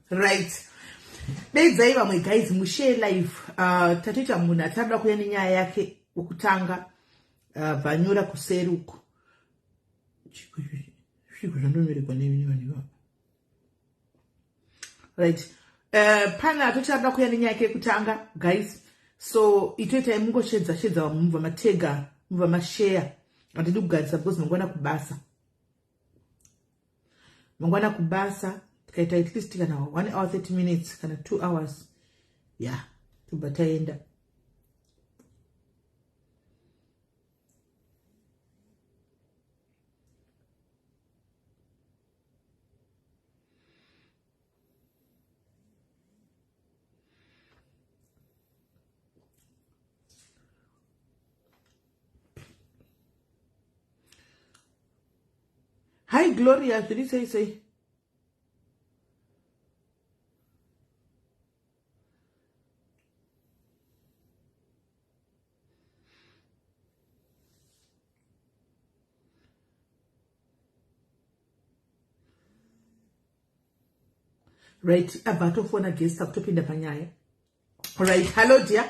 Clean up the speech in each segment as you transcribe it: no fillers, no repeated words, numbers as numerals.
Right. Deidzai vamwe guys mushare live. Tatoita munhu atinoda kuuya nenyaya yake wokutanga vanyora kuseri uko. Right. Pana atochada kuuya nenyaya yake yekutanga guys. So itoita mungoshedza mumva matega, mumva mashare. Andidi kugarisa because mangwana kubasa. At least kana 1 hour 30 minutes kana 2 hours. Yeah, tubataenda. Hi Gloria, did you say? Right, abatofona guest akutopinda panyaya. Right, hello dear.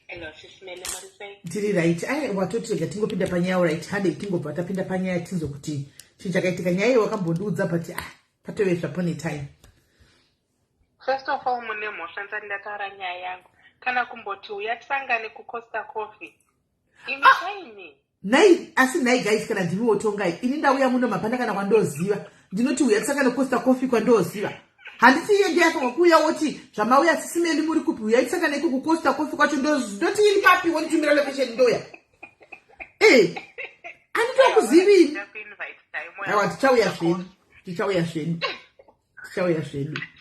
Hello, Sismele Marisai. Diri right, watoti tingopinda panyaya right, hande tingobva tapinda panyaya tinzo kuti chichakaitika nyaya wakambondiudza but patove zvapone time. First of all, mune mhosva ndataura nyaya yangu. Kana kumboti uya tisangane kuCosta Coffee. Imi chaini? Nai, asi nai guys kana ndimi wotongai. Ini ndauya muno mapanda kana kwandoziva. Ndinoti uya tisangane kuCosta Coffee kwandoziva. Handiti iye ndiye akakuya woti zvamauya Sisimeli muri kupi uya tisangane kuCosta Coffee kwacho ndoti iri papi wonitumira location ndoya. Andito kuzivini. Aiwa tichauya zveni.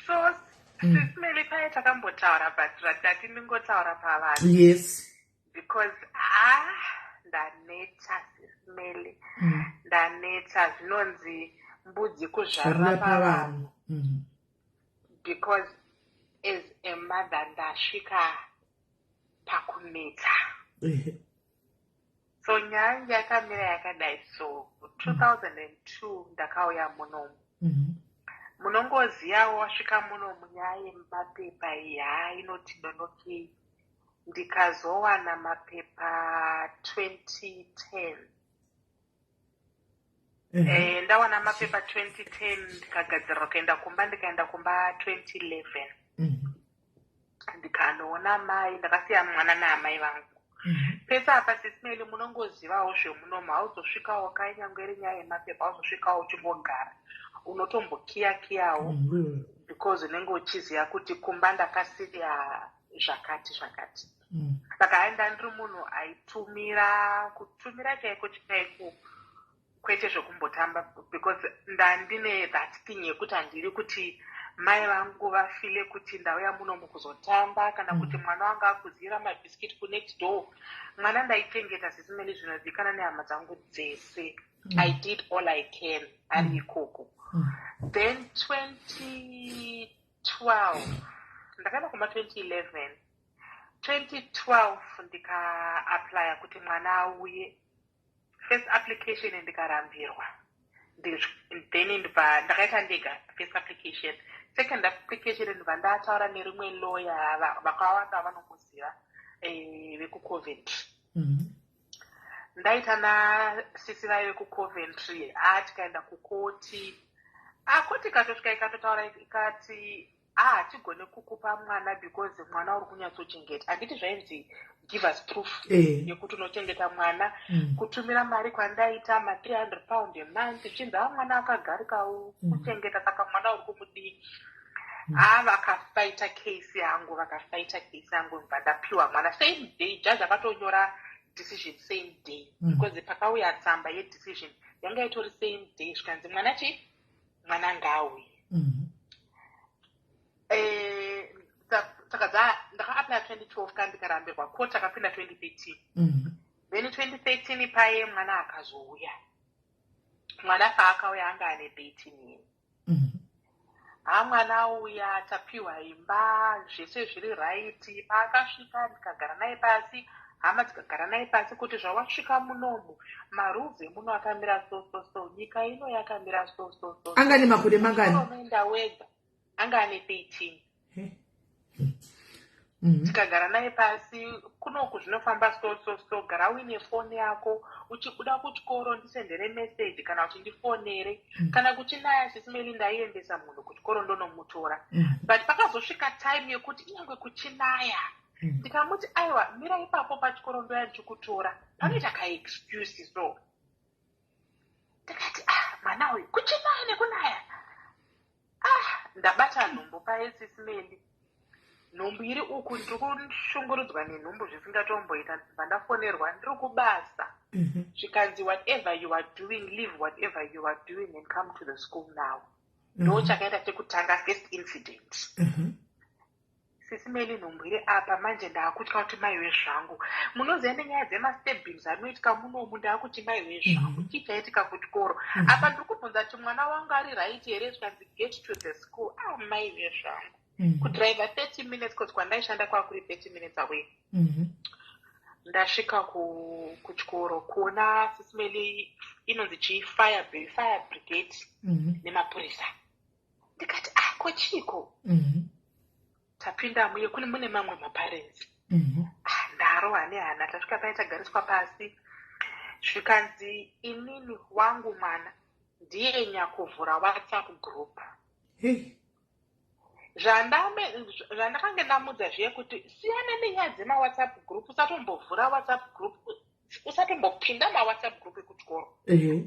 So, Sisimeli paya takambotaura but ratati ndingotaura pavanhu. Yes. Because ndaneta Sisimeli. Ndaneta zvinonzi mbudzi kuzvarira pavanhu. Because as a mother ndasvika pakuneta. So nyaya yakamira yakadai. So 2002 ndakauya munomu. Munongoziyawo wasvika munomu nyaya yemapepa inoti donokei. Ndikazowana mapepa 2010. Ndawana mapepa 2010 ndikagadzirwa kuenda kumba 2011. Ndikanoona mai, ndakasiya mwana naamai vangu. Pesa apa Sisimeli munongozivawo zvemunomu hauzosvikawo kainyangwe iri nyaya yemapepa hauzosvikawo uchimbogara. Unotombokiyawo because unenge uchiziva kuti kumba ndakasiya zvakati. Saka aenda ndiri munhu aitumira chaiko chikaiku kwete zvekumbotamba because ndandine that thing yekuti handiri kuti mai vangu vafile kuti ndauya munomu kuzotamba kana kuti mwana wangu akuzira mabhiskiti kunext door. Mwana ndaitengeta Sisimeli zvinodikanwa nehama dzangu dzese. I did all I can ari ikoko. Then 2012 ndakaenda kuma 2011. 2012 ndika-applya kuti mwana auye. First application ndikarambirwa. Then ndakaita ndega first application. Second application ndibva ndataura nerimwe lawyer vakawanda vanomuziva vekuCoventry. Ndaita nasisi vayo vekuCoventry tikaenda kukoti. Koti katosvika ikatotaura ikati hatigone kukupa mwana because mwana uri kunyatsochengeta. Handiti zvainzi give us proof yekuti unochengeta mwana. Kutumira mari kwandaita ma300 a month chinzi mwana akagarikawo kuchengeta saka mwana uri kumudii. Vakafaita case yangu ndibva ndapiwa mwana same day. Judge akatonyora decision same day because pakauya tsamba yedecision yanga itori same day zvikanzi mwana ngaauye. Saka ndaka-applya 2012 kandi ndikarambirwa court akapinda 2013. Then 2013 paye mwana akazouya. Mwana paakauya anga ane 13 mwana auya tapiwa imba zvese zviri right. Paakasvika ndikagara naye pasi, hama dzikagara naye pasi kuti zvawasvika munomu marules emuno akamira so nyika ino yakamira so anga ne makore mangani Linda wega anga ane 13. Tikagara naye pasi kunoku zvinofamba so gara uine foni yako uchibuda kuchikoro ndisendere message kana kuti ndifonere kana kuchinaya sisimeli ndaiendesa munhu kuchikoro ndonomutora but pakazosvika time yekuti inyangwe kuchinaya ndikamuti aiwa mira ipapo pachikoro ndoya ndichikutora panoita kaexcuse so ndikati mwana uyu kuchinaya nekunaya ndabata nhumbu paesisimeli nhumbu iri uku ndiri kushungurudzwa nenhumbu zvisingatomboita pandafonerwa ndiri kubasa zvikanzi whatever you are doing leave whatever you are doing and come to the school now ndo chakaita chekutanga first incident sisimeli nhumbu iri apa manje ndaakutya kuti maiwe zvangu munoziva nenyaya dzemastabbings anoitika munomu ndaakuti maiwe zvangu chichaitika kuchikoro apa ndiri kubvunza kuti mwana wangu ari right here zvikanzi get to the school maiwe zvangu kudriva 30 minutes kuti kwandaishanda kwakuri 30 minutes away ndasvika kuchikoro kuona sisimeli inonzi chifire brigade nemapurisa ndikati kochiko tapinda muye kune mune mamwe maparents ndaro hane hana tasvika pai tagariswa pasi zvikanzi inini wangu mwana ndiye nyakuvhura WhatsApp group zvandakange ndamudza zviye kuti siyana nenyaya dzemawhatsapp group usatombovhura whatsapp group usatombopinda mawhatsapp group ekuchikoro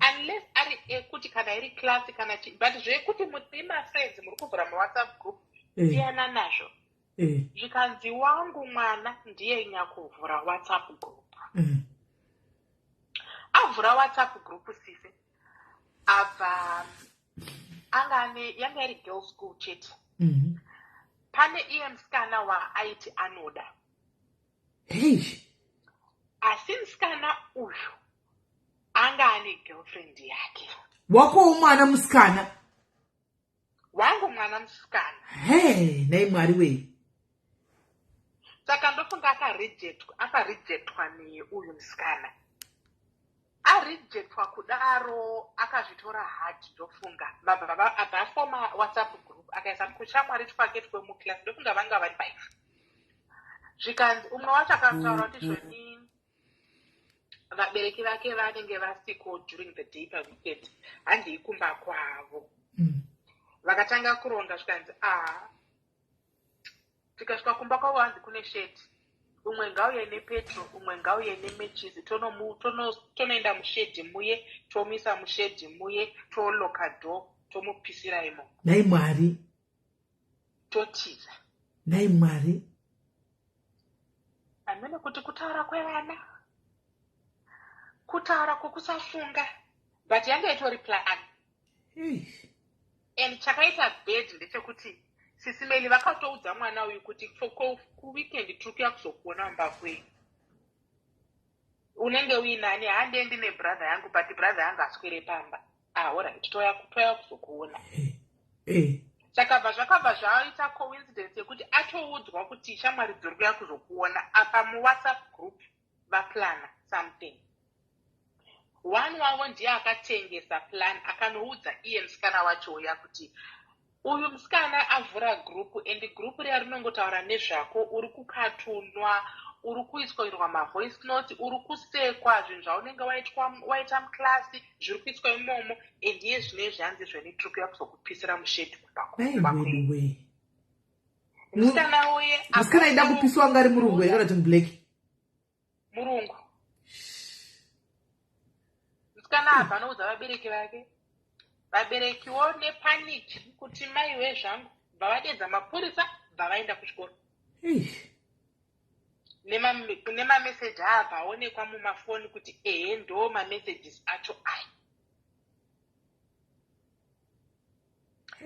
unless ari ekuti kana iri klasi kana but zvekuti mafriends muri kuvhura mawhatsapp group siyana nazvo zvikanzi wangu mwana ndiye nyakuvhura whatsapp group avhura whatsapp group sise abva yanga iri girl school chete pane musikana waaiti anoda asi musikana uyu anga ane girlfriend yake wako mwana musikana wangu mwana musikana nai mwari wei saka ndofunga akarejectwa neuyu musikana arejectwa kudaro akazvitora hard ndofunga abva afoma whatsapp group akaisa kushamwari twake twemuclass ndofunga vanga vari 5 zvikanzi umwe wacho akataura kuti zvoni vabereki vake vanenge vasiko during the day paweekend handei kumba kwavo vakatanga kuronga zvikanzi tikasvika kumba kwavo hanzi kune sheti umwe ngauye nepetro umwe ngauye nemechizi tonoenda mushedhi muye tomisa mushedhi muye toloka dho tomupisira imo nai mwari totiza nai mwari amene kuti kutaura kwevana kutaura kwokusafunga but yanga itori plan and chakaita bed ndechekuti sisimeli vakatoudza mwana uyu kuti kuweekend tiri kuya kuzokuona mumba kwenyu unenge uinani handiendi nebrother yangu but brother yangu aswere pamba alright toya kuzokuona saka zvakabva zvaita coincidence yekuti atoudzwa kuti shamwari dziri kuya kuzokuona apa muwhatsapp group vaplana something one wavo ndiye akatengesa plan akanoudza iye musikana wacho uya kuti uyu musikana avhura grupu and grupu riya rinongotaura nezvako uri kukatunwa uri kuiswairwa mavoice note uri kusekwa zvinhu zvaunenge waita muklasi zviri kuiswa imomo and iye zvine zvanzi zvenitiri kuya kuzokupisira mushedhi musikana uye musikana aida kupiswa anga ari murungu here kana kuti mubleki murungu musikana abva noudza vabereki vake vaberekiwo nepaniki kuti maiwe zvangu bva vadedza mapurisa bva vaenda kuchikoro nemameseji abva aonekwa mumafoni kuti ndo mamessages acho aya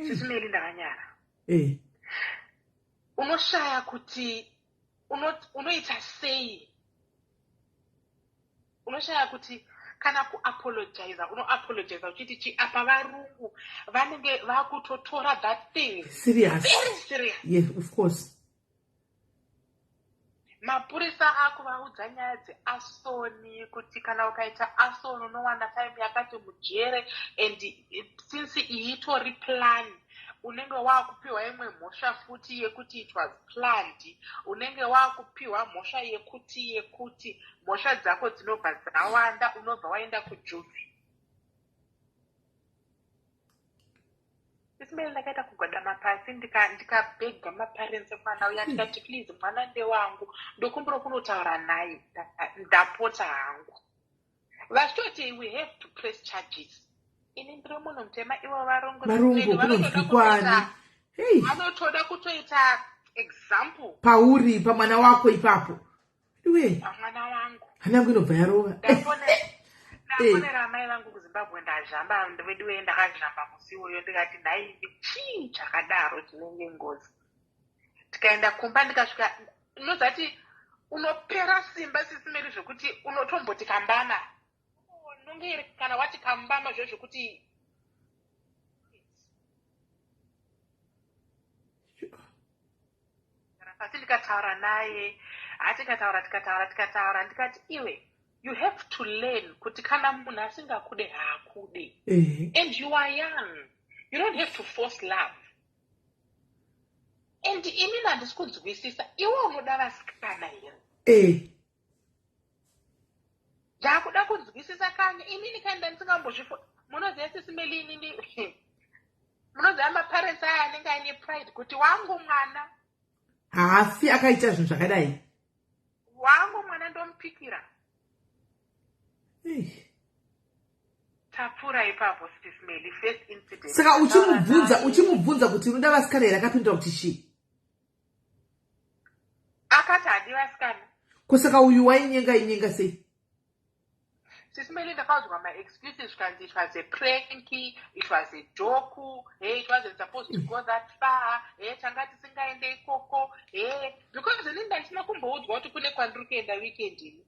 sisimeli ndakanyara unoshaya kuti unoita sei unoshaya kuti kana kuapologiza unoapologiza uchiti apa varungu vanenge vakutotora that thing serious very serious yes of course mapurisa akuvaudza nyaya dzeasoni kuti kana ukaita asoni unowana time yakati mujere and since iyi itori plan unenge waakupiwa imwe mhosva futi yekuti it was planned, unenge waakupiwa mhosva yekuti mhosva dzako dzinobva dzawanda, unobva waenda kujuvi. Isimeli ndakaita kugwadama pasi ndikabhega maparents emwana uya ndikati please mwana ndewangu ndokumbura kunotaura naye ndapota hangu. Vachitoti we have to press charges. Ini ndiri munhu mutema ivo marungu kunozvikwani. vanotoda kutoita example pauri pamwana wako ipapo. Iwe mwana wangu hanangu inobva yarova. ndafonera amai vangu kuzimbabwe ndazhamba ndovediwe ndakazhamba musi uyo ndikati nhaivi chii chakadaro chinenge ngozi. Tikaenda kumba ndikasvika unozati unopera simba sisimeri zvokuti unotomboti kambama nongeri kana wati kambama zvo zvokuti pasi ndikataura naye tikataura ndikati iwe you have to learn kuti kana munhu asingakude haakude. And you are young, you don't have to force love. And inini handisi kunzwisisa iwe unoda vasikana here. Ndakuda kunzwisisa kanye inini kaenda ndisingambozvifo munoziva sisimeli inini munoziva maparents aya anenge aine pride kuti wangu mwana haafi akaita zvinhu zvakadai. Wangu mwana ndomupikira. Tapura ipapo sisimeli first incident. Saka uchimubvunza kuti unoda vasikana here akapindura kuti shi. Akati hadi vasikana. Kusaka uyu wainyenga sei? Sisimeli ndakaudzwa ma-excuses zvikanzi it was a prank, it was a joke, it wasn't supposed to go that far, tanga tisingaende ikoko, because inini ndandisina kumboudzwa kuti kune kwandiri kuenda weekend ini.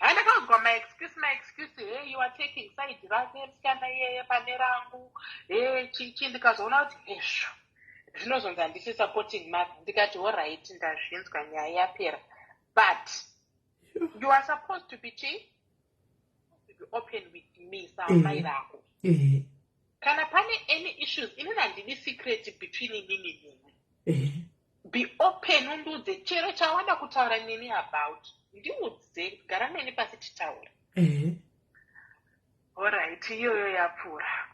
Handakaudzwa my-excuse, you are taking side rake musikana iyeye pane rangu, chichi ndikazoona kuti ezvo zvinozonzi handisi supporting mother. Ndikati alright ndazvinzwa nyaya yapera. But you are supposed to be open with me saamai rako. Kana pane any issues inini handidi secret between inini nemi. Be open undiudze chero chawanda kutaura neni about. Ndiudze gara neni pasi titaura. Alright iyoyo yapfuura.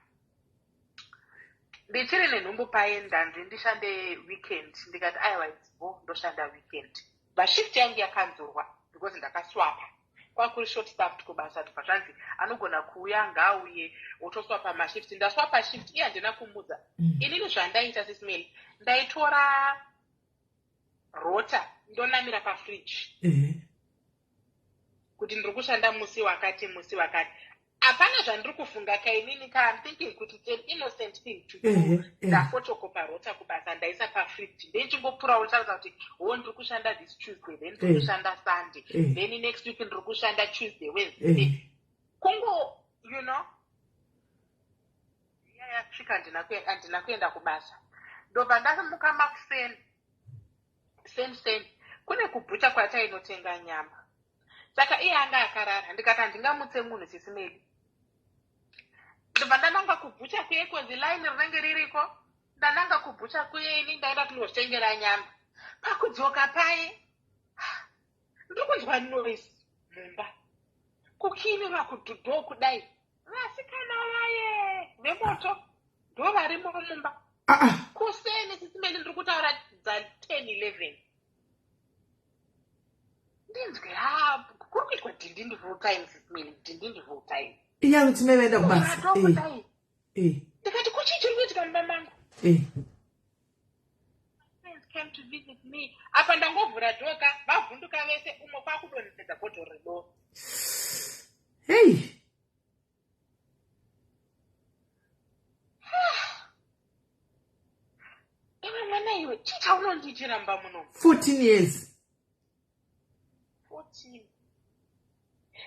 Ndichiri nenhumbu paenda ndishande weekend ndikati aiwa idzivo ndoshanda weekend. Shift yangu yakanzorwa because ndakaswapa. Kwakuri short staffed kubasa tufazvanzi anogona kuuya ngauye otoswapa mashift. Ndaswapa shift iya handina kumudza. Inini zvandaita sisimeli ndaitora rota ndonamira pafridge. Kuti ndiri kushanda musi wakati. Hapana zvandiri kufunga kainini ka I'm thinking kuti it's an innocent thing to do. Ndafotokopa rota kubasa ndaisa pafridge. Then chingopura uchaudza kuti ndiri kushanda this Tuesday, then ndiri kushanda Sunday, then next week ndiri kushanda Tuesday, Wednesday. Kungo, you know. Yasvika handina kuenda kubasa. Ndobva ndamuka makuseni. Sen. Kune kubhucha kwatainotenga nyama. Saka iye anga akarara ndikati handingamutse munhu sisimeli. Ndobva ndananga kubhucha kuye kwenzi line rinenge ririko. Ndananga kubhucha kuye ini ndaenda kunozvitengera nyama. Pakudzoka paye ndiri kunzwa noise mumba. Kukini vakudhudho kudai. Vasikana vaye vemoto ndo varimo mumba. Kuseni sisimeli ndiri kutaura dza 10-11. Ndinzwe kuri kuitwa dindindi full time sisimeli dindindi full time. Iya kuti meenda kubasa. Ndikati kuchichiri kuitika mumba mangu. Friends came to visit me. Apa ndangovhura dhoka vavhunduka vese umwe kwakudonhedza bhodhoro redo. Iwe mwana iwe chii chaunondiitira mumba muno? 14 years. 14.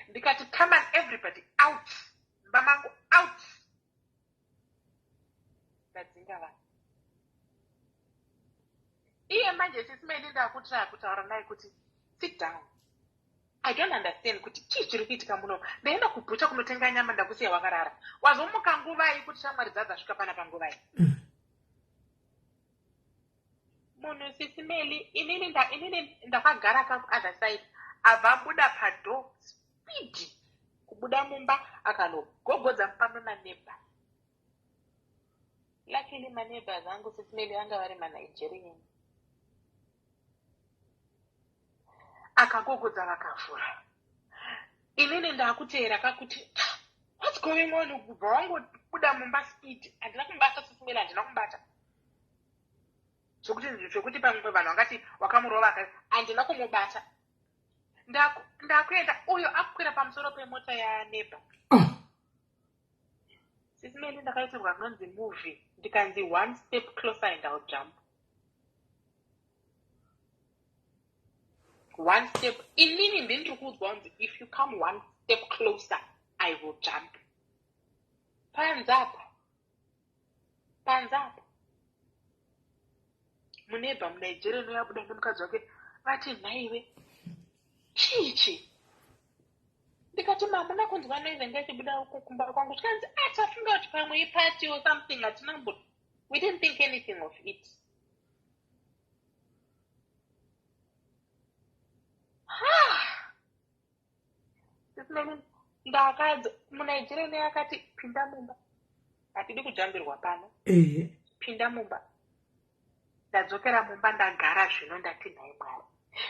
Ndikati come on everybody out. Mumba mangu out. Ndadzinga vanhu. Iye manje sisimeli ndakutira kutaura naye kuti sit down. I don't understand kuti chii chiri kuitika muno. Ndaenda kubhucha kunotenga nyama ndakusiya wakarara. Wazomuka nguva iyi kuti shamwari dzadzasvika pana panguva iyi. simeli inini ndakagara other side abva buda padho speed kubuda mumba akanogogodza pamwe manebha. Luckily manebhas angu sisimeli anga vari maNigerian. Akagogodza vakavhura. Inini ndakuteera kakuti what's going on? Kubva wangobuda mumba speed. Handina kumubata sisimeli, handina kumubata. Zvokuti pamwe vanhu vangati wakamurova akazi handina kumubata. Ndakuenda uyo akukwira pamusoro pemota yanebha. Sisimeli ndakaitirwa kunonzi movie ndikanzi one step closer and I'll jump. One step inini ndiri kuudzwa kunzi if you come one step closer I will jump. Panzapa munebha muNigeria noyabuda nemukadzi wake vati nhaiwe chichi. Ndikati mamuna kunzwa noize ngachibuda kumba kwangu tikanzi tafunga kuti pamwe ipati or something hatina we didn't think anything of it. Ndakadzi muNigeria neyakati pinda mumba. Hatidi kujambirwa pano. Pinda mumba. Ndadzokera mumba ndagara zvino ndati nhai Mwari.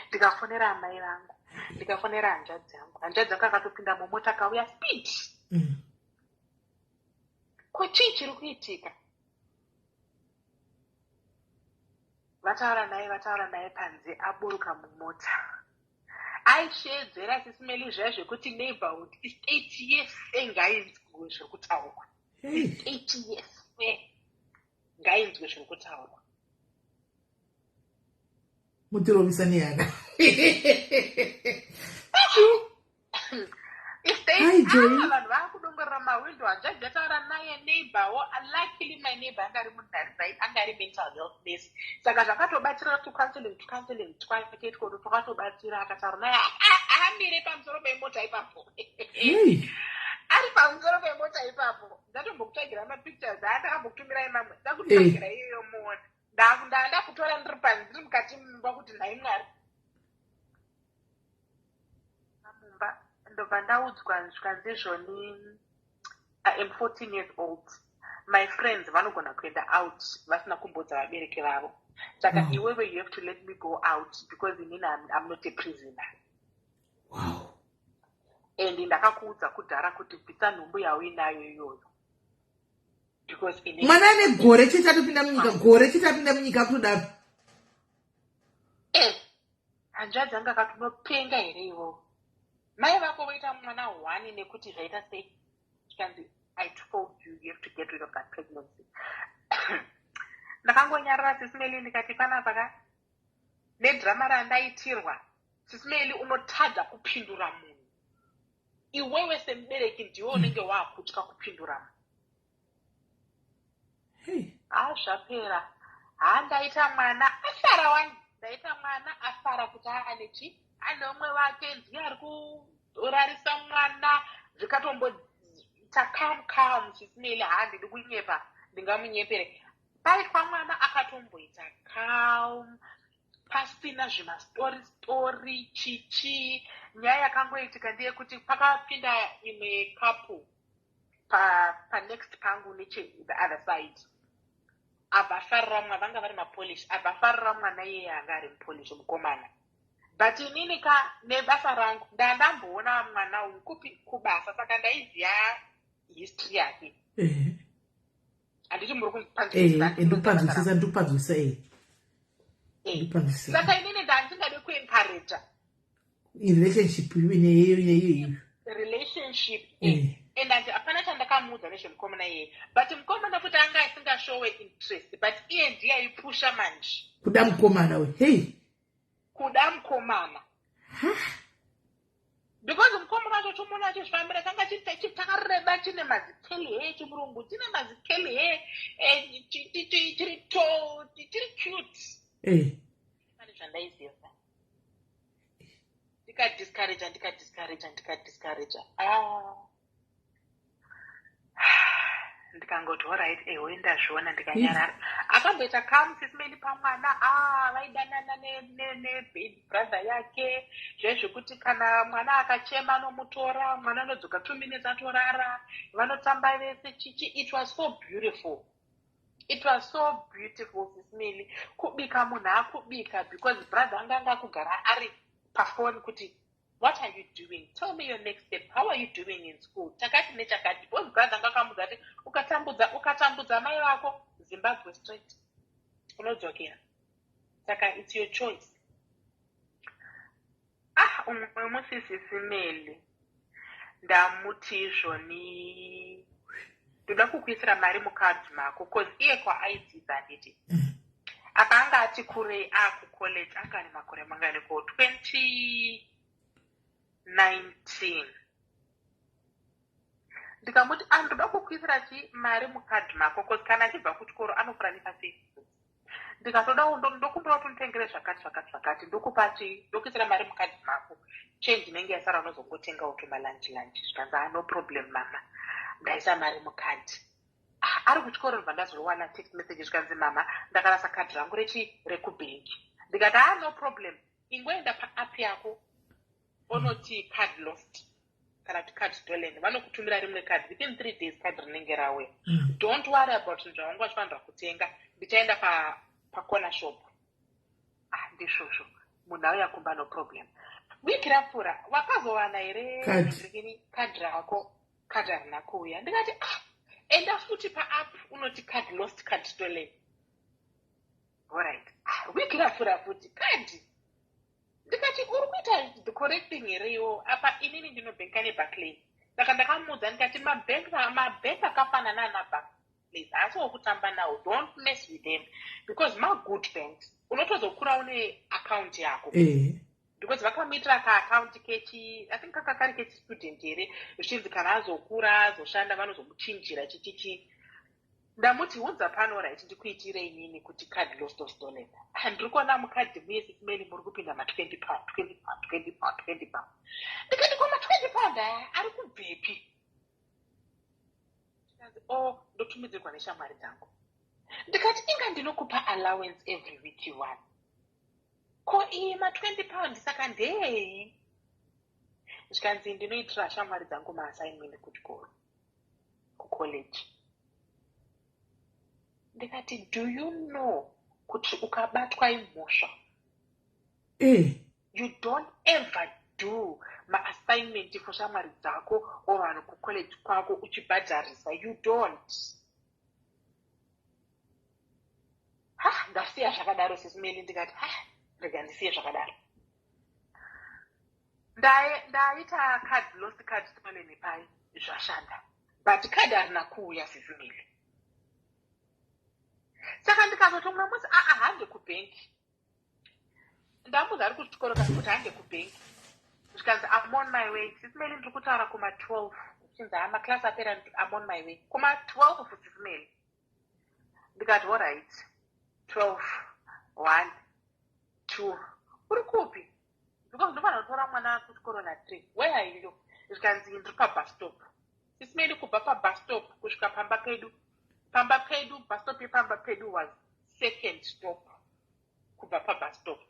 Ndikafonera amai vangu. Ndikafonera hanzvadzi yangu. Hanzvadzi yangu akatopinda mumota akauya speed. Ko chii chiri kuitika? Vataura naye panze aburuka mumota. Aishedzera sisimeli zviya zvekuti neighborhood estate yese ngainzwe zviri kutaurwa. Estate yese ngainzwe zviri kutaurwa. Mutirovisa neyaka. Vanhu vakudongorera mawindo. Hanzvadzi yataura naye neighborwo. Luckily my neighbor anga ari munhare anga ari mental health nurse. Saka zvakatobatsira counseling twake tikodo twakatobatsira akataura naye amire pamusoro pemota ipapo. Ari pamusoro pemota ipapo. Ndatombokutagira mapictures aatakambokutumirai mamwe. Ndakutagira iyoyo muone. Ndanda kutora ndiri panze ndiri mukati mumba kuti nhai Mwari. Mumba ndobva ndaudzwa zvikanzi zvoni I'm 14 years old. My friends vanogona kuenda out vasina kumbodza vabereki vavo. Saka iwewe you have to let me go out because inini I'm not a prisoner. Wow. And ndakakuudza kudhara kuti bvisa nhumbu yauinayo iyoyo. Because inini mwana ane gore chitapinda munyika kudaro. Hanzvadzi anga akatonopenga here iwowo. Mai vako voita mwana 1 nekuti zvaita sei? Chikanzi I told you have to get rid of that pregnancy. Ndakangonyarara sisimeli ndikati panapa nedhirama randaitirwa sisimeli unotadza kupindura munhu. Iwewe semubereki ndiwe unenge wakutya kupindura munhu. Zvapera. Ndaita mwana afara wani. Ndaita mwana afara kuti anechi ane umwe wake ndiye ari kurarisa mwana zvikatomboita calm sisimeli handidi kunyepa ndingamunyepere. Paitwa mwana akatomboita calm pasina zvimastori chichi. Nyaya yakangoitika ndeyekuti pakapinda imwe couple next pangu neche the other side. Abafarira mwana vanga vari mapolish. Abafarira mwana yeye anga ari mupolish mukomana. But inini nebasa rangu ndandamboona mwana uyu kubasa saka ndaiziva history yake. Handiti muri kundipanzwisisa. Saka inini ndandingade kuencourage relationship ineyo. Relationship. And hapana chandakamuudza nezvemukomana yeye. But mukomana futi anga asingashowe interest. But iye ndiye aipusha manje. Kuda mukomana we. Kuda mukomana. Because mukomana wacho tumona achizvifambira changa chitakareba chine mazikeli chimurungu chine mazikeli chiri cute. Pane zvandaiziva. Ndikadiscourage. ndikangoti alright ewe ndazviona ndikanyarara. Akamboita kamusismeni pamwana vaidanana nebaby brother yake zvezvekuti kana mwana akachema anomutora, mwana anodzoka 2 minutes atorara, vanotamba vese chichi. It was so beautiful. It was so beautiful sismeli. Kubika munhu akubika because brother anga kugara ari pafoni kuti what are you doing? Tell me your next step. How are you doing in school? Takati nechakati. Because brother ngakamuza ati ukatambudza mai vako Zimbabwe straight. Unodzokera. Saka it's your choice. Umusisi simeli. Ndamuti izvoni ndoda kukuisira mari mukadhi mako because iye kwaaidzidza handiti. Akanga ati kurei kucollege anga ane makore mangani ko 2019. Ndikamuti ndoda kukuisira mari mukadhi mako because kana achibva kuchikoro anokuranisa Facebook. Ndikatoda ndokumbira kuti nditengere zvakati ndokupa ndokuisira mari mukadhi mako change inenge yasara unozongotenga utuma lunch zvikanzi no problem mama. Ndaisa mari mukadhi. Ari kuchikoro ndibva ndazowana text message zvikanzi mama ndakarasa kadhi rangu rekubhengi. Ndikati no problem, ingoenda paapp yako onoti card lost kana kuti card stolen, vanokutumira rimwe card within 3 days card rinenge rawe. Don't worry about zvawangu vachifanira kutenga, ndichaenda pacorner shop. Ndizvozvo munhu auya kumba no problem. Wiki rapfuura wakazowana here card rako? Card harina kuuya. Ndikati enda futi paapp unoti card lost card stolen. Alright. Wiki rapfuura futi card. Ndikati uri kuita the correct thing here iwo apa inini ndinobhenka neBarclays. Saka ndakamuudza ndikati mabank akafanana naBarclays asi wokutamba nawo, don't mess with them because good banks unotozokura une account yako. Because vakamuitira account I think kakari student here zvichinzi kana azokura azoshanda vanozomuchinjira chichichi. Ndamuti unza pano right ndikuitire inini kuti card lost or stolen. Ndiri kuona mukadhi muye sismeli muri kupinda ma20 pound. Ndikati koma 20 pound ari kubvepi? Ndotumidzirwa neshamwari dzangu. Ndikati inga ndinokupa allowance every week one. Ko iyi ma20 pound saka ndei? Zvikanzi ndinoitira shamwari dzangu maassignment kuchikoro kucollege. Ndikati do you know kuti ukabatwa imhosva you don't ever do ma-assignment for shamwari dzako or vanhu kucollege kwako uchibhadharisa, you don't. Ndasiya zvakadaro sisimeli. Ndikati rega ndisiye zvakadaro. Ndaita card lost card stolen pai zvashanda but card harina kuuya sisimeli. Saka ndikazotonga musi hande kubhenki. Ndamuza ari kuchikoro kuti hande kubhenki. Zvikanzi I'm on my way. Sisimeli ndiri kutaura kuma 12. Zvikanzi maklasi apera I'm on my way. Kuma 12 sisimeli. Ndikati alright. 12, 1, 2. Uri kupi? Because ndofana kutora mwana kuchikoro na 3. Where are you? Zvikanzi ndiri pabus stop. Sisimeli kubva pabus stop kusvika Pamba Pedu. Bus stop yePamba Pedu was second stop kubva pabus stop.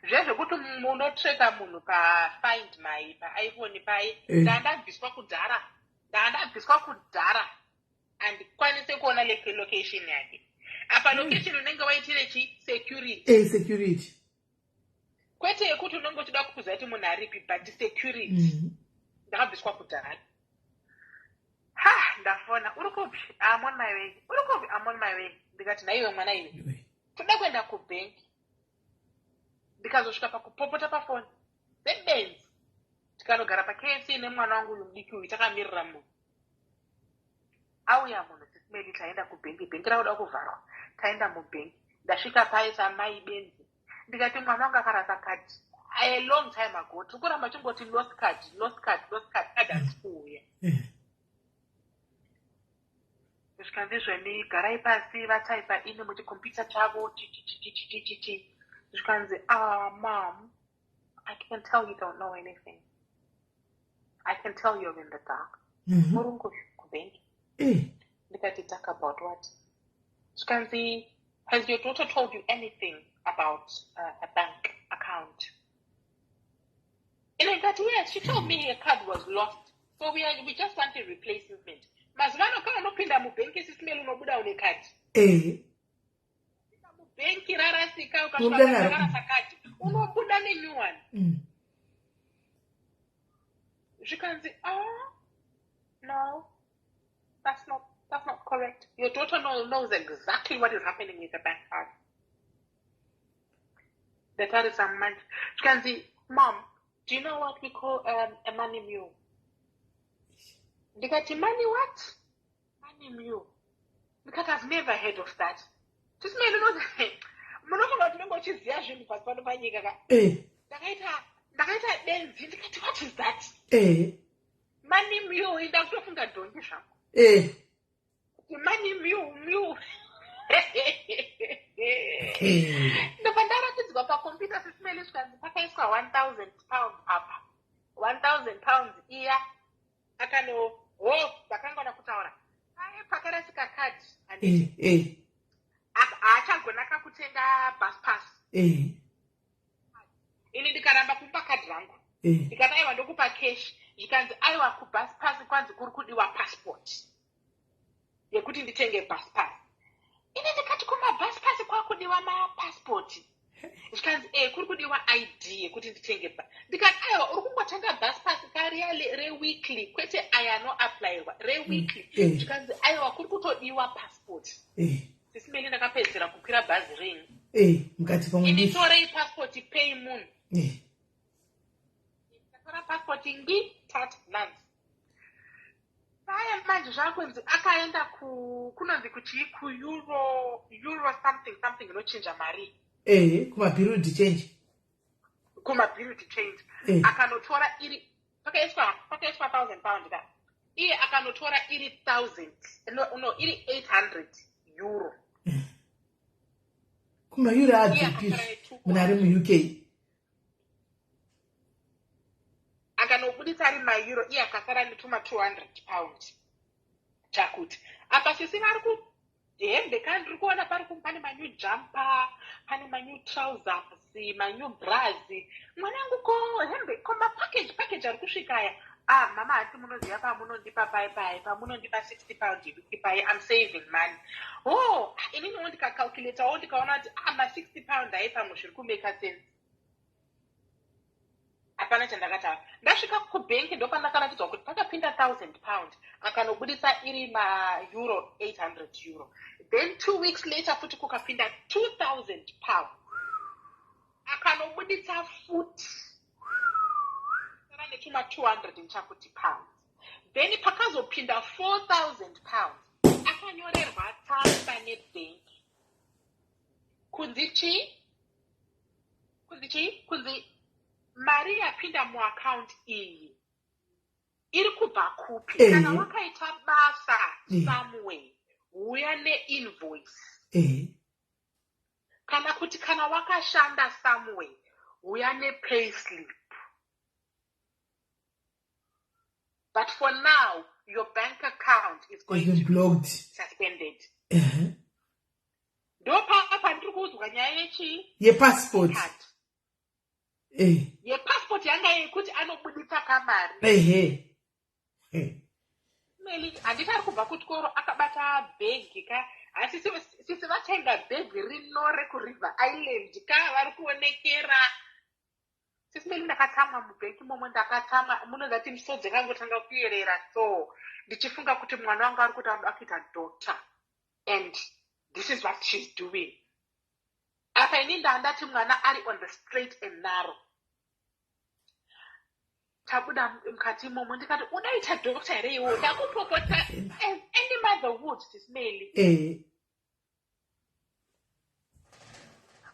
Zvezvekuti munotreka munhu pafind my paiphone pai ndandabviswa kudhara handikwanise kuona location yake. Apa location unenge waitire security. Kwete yekuti unenge uchida kukuza kuti munhu aripi but security. Ndakabviswa kudhara. Ndafona uri kupi? I'm on my way. Uri kupi? I'm on my way. Ndikati naiwe mwana iwe toda kuenda kubhenki. Ndikazosvika pakupopota pafoni sebenzi tikanogara paKFC nemwana wangu mudiki uyu takamirira munhu. Auya munhu sisimeli taenda kubhenki. Bhenki rakuda kuvharwa. Taenda mubhenki. Ndasvika pai samai benzi. Ndikati mwana wangu akarasa kadi a long time ago. Tiri kuramba chingoti lost card. Kadi hatisi kuuya. Zvikanzi zveni garai pasi vataipa ine muchikompyuta chavo chichi. Zvikanzi mom, I can tell you don't know anything. I can tell you're in the dark. murungu kubank. Ndikati talk about what? Skanzi, has your daughter told you anything about a bank account? And I got, yes, she told me her card was lost. So we just want a replacement. Mazvano kama unopinda mubank system unobuda une card. Mubank rarasika ukasvika rarasakati. Unobuda ne new one. Zvikanzi, no, that's not correct. Your daughter knows exactly what is happening with the bank card. The card is some money. Zvikanzi, Mom, do you know what we call a money mule? Ndikati, money what? Money mule. Because I've never heard of that. Just me, what is that? Money mule, ndakutofunga donje zvangu. Money mule. Ndopandarakidzwa pakompyuta sisimeli zvikanzi pakaiswa 1,000 pounds apa. 1,000 pounds iya. Akano, dzakangona kutaura. Pakarasika kadi. Achagona kakutenga bus pass. Ini ndikaramba kupa kadi rangu. Ndikati aiwa ndokupa cash. Zvikanzi aiwa kubus pass kwanzi kuri kudiwa passport. Yekuti nditenge bus pass. Ini ndikati kuma-bus pass kwakudiwa ma-passport. Zvikanzi kuri kudiwa ID yekuti nditenge. Ndikati aiwa uri kungotenga bus pass kariya re-weekly kwete aya no-applyirwa re-weekly. Zvikanzi aiwa kuri kutodiwa passport. Sisimeli ndakapedzera kukwira bhazi renyu. Ini torei passport pay moon. Ndatora passport tat nanzi. Saya manje zvakwenzi akaenda kunonzi kuchii euro something inochinja mari. Kuma-period change. Kuma-period change. Akanotora iri pakaiswa 1,000 pound ka. Iye akanotora iri 1,000. No, iri 800 euro. Kuma-euro adhipi munari mu-UK. Akanobudisa ari ma-euro iye akasara netuma 200 pounds. Chakuti apa sisi vari kuhembe kandi uri kuona pane manyu jumper, pane manyu trousers, manyu bras. Mwanangu ko hembe ko package ari kusvika aya. Mama hati munoziva pamunondipa pamunondipa 60 pounds pai, I'm saving money. Inini ndikacalculator ndikaona kuti ma-60 pounds aipamwe zviri kumeka sense. Hapana chandakataura. Ndasvika kubhenki ndopandakaratidzwa kuti pakapinda 1,000 pounds. Akanobudisa iri ma-euro 800 euro. Then 2 weeks later futi kukapinda 2,000 pounds. Akanobudisa futi. Sara netuma 200 nchakuti pounds. Then pakazopinda 4,000 pounds. Akanyorerwa tsamba nebhenki. Kunzi mari yapinda muaccount iyi iri kubva kupi? Kana wakaita basa somewhere uya ne-invoice. Kana kuti kana wakashanda somewhere uya ne-payslip. But for now, your bank account is going to be suspended. Ndopa ndiri kuzwa nyaya yepassport. Yepassport yanga yekuti anobudisa kamari. Meli handitari kubva kutyoro akabata bhegi ka. Asi sisi vatenga bhegi rino rekuriver island ka vari kuonekera. Sisi meli ndakatsamwa mubhengi momwe ndakatsamwa munoziva kuti misodzi yakangotanga kuyerera so ndichifunga kuti mwana wangu ari kuti anoda kuita doctor and this is what she's doing. Apa ini ndandati mwana ari on the straight and narrow. Tabuda mkati momwe ndikati udaita doctor here iwo ndakupopota any mother would sisimeli.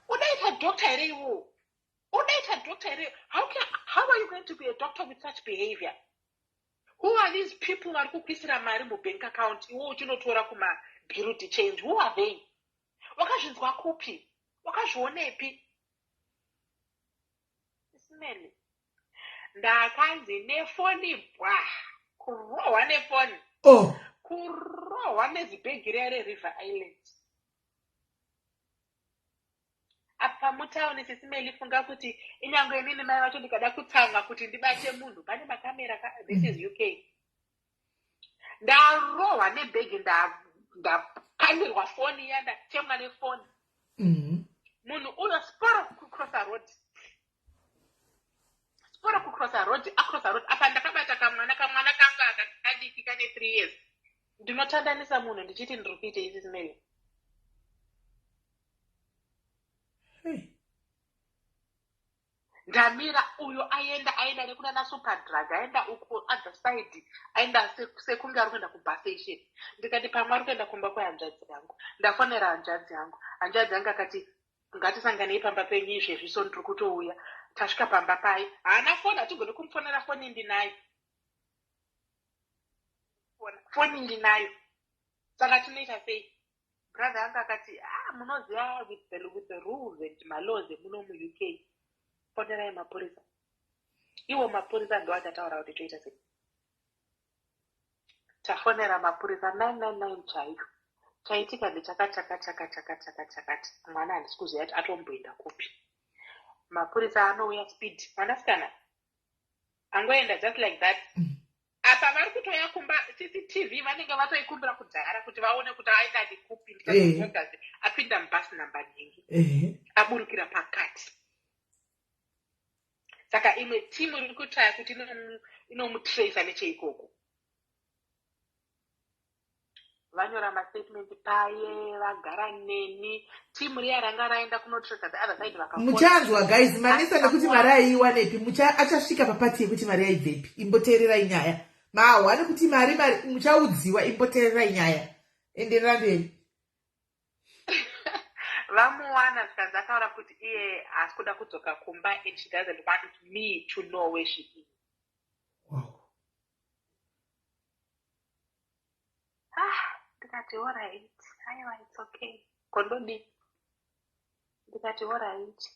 Udaita doctor here iwo. Udaita doctor here. How are you going to be a doctor with such behavior? Who are these people vari kukwisa mari mubank account iwo uchinotora kuma bureau de change? Who are they? Wakazvinzwa kupi? Wakazvionepi? Isimeli. Ndakanzi nefoni bwa kurohwa nefoni, Oh. kurohwa nezibhegi riya reRiver Island. Apa mutauni sisimeli funga kuti inyangwe inini mai vacho ndikada kutsanga kuti ndibate munhu pane makamera this is UK. Ndarohwa nebhegi ndakandirwa foni iya ndatemwa nefoni. Munhu uyo sporo kucrossa road. Sporo kucrossa road, acrossa road. Apa ndakabata kamwana kanga kadiki kane 3 years. Ndinotandanisa munhu ndichiti ndiri kuita isi simeli. Ndamira uyo aenda nekuna naSuperdrug, aenda uko other side, aenda sekunge ari kuenda kubus station. Ndikati pamwe ari kuenda kumba kwehanzvadzi yangu. Ndafonera hanzvadzi yangu. Hanzvadzi yangu akati ngatisanganei pamba penyu izvezviso ndiri kutouya. Tasvika pamba pai. Haana foni, hatigoni kumufonera foni ndinayo. Foni ndinayo. Saka tinoita sei? Brother yangu akati, munoziva with the rules and malaws emuno muUK. Fonerai mapurisa. Iwo mapurisa ndo achataura kuti toita sei. Tafonera mapurisa 999 chaiyo. Chaitika ndechakati. Mwana handisi kuziva kuti atomboenda kupi. Mapurisa anouya speed. Mwanasikana. Angoenda just like that. Apa vari kutoya kumba CCTV vanenge vatoikumbira kudhara kuti vaone kuti aenda ndikupi ndikazi apinda mubhasi namba nyingi. Aburukira pakati. Saka imwe timu iri kutaya kuti inomutracer necheikoko. Vanyora mastatement paye, vagara neni, timu riya ranga raenda kunotracer the other side vakafona. Muchanzwa guys, manesa nekuti mari aiwanepi, achasvika papati yekuti mari yaibvepi. Imboteererai nyaya. Mawane kuti mari muchaudziwa, imboteererai nyaya. Enderera mberi. Vamuwana zvikanzi akaura kuti iye haasi kuda kudzoka kumba and she doesn't want me to know where she is. Wow. Ndikati alright, aiwa it's okay. Kondodi. Ndikati alright.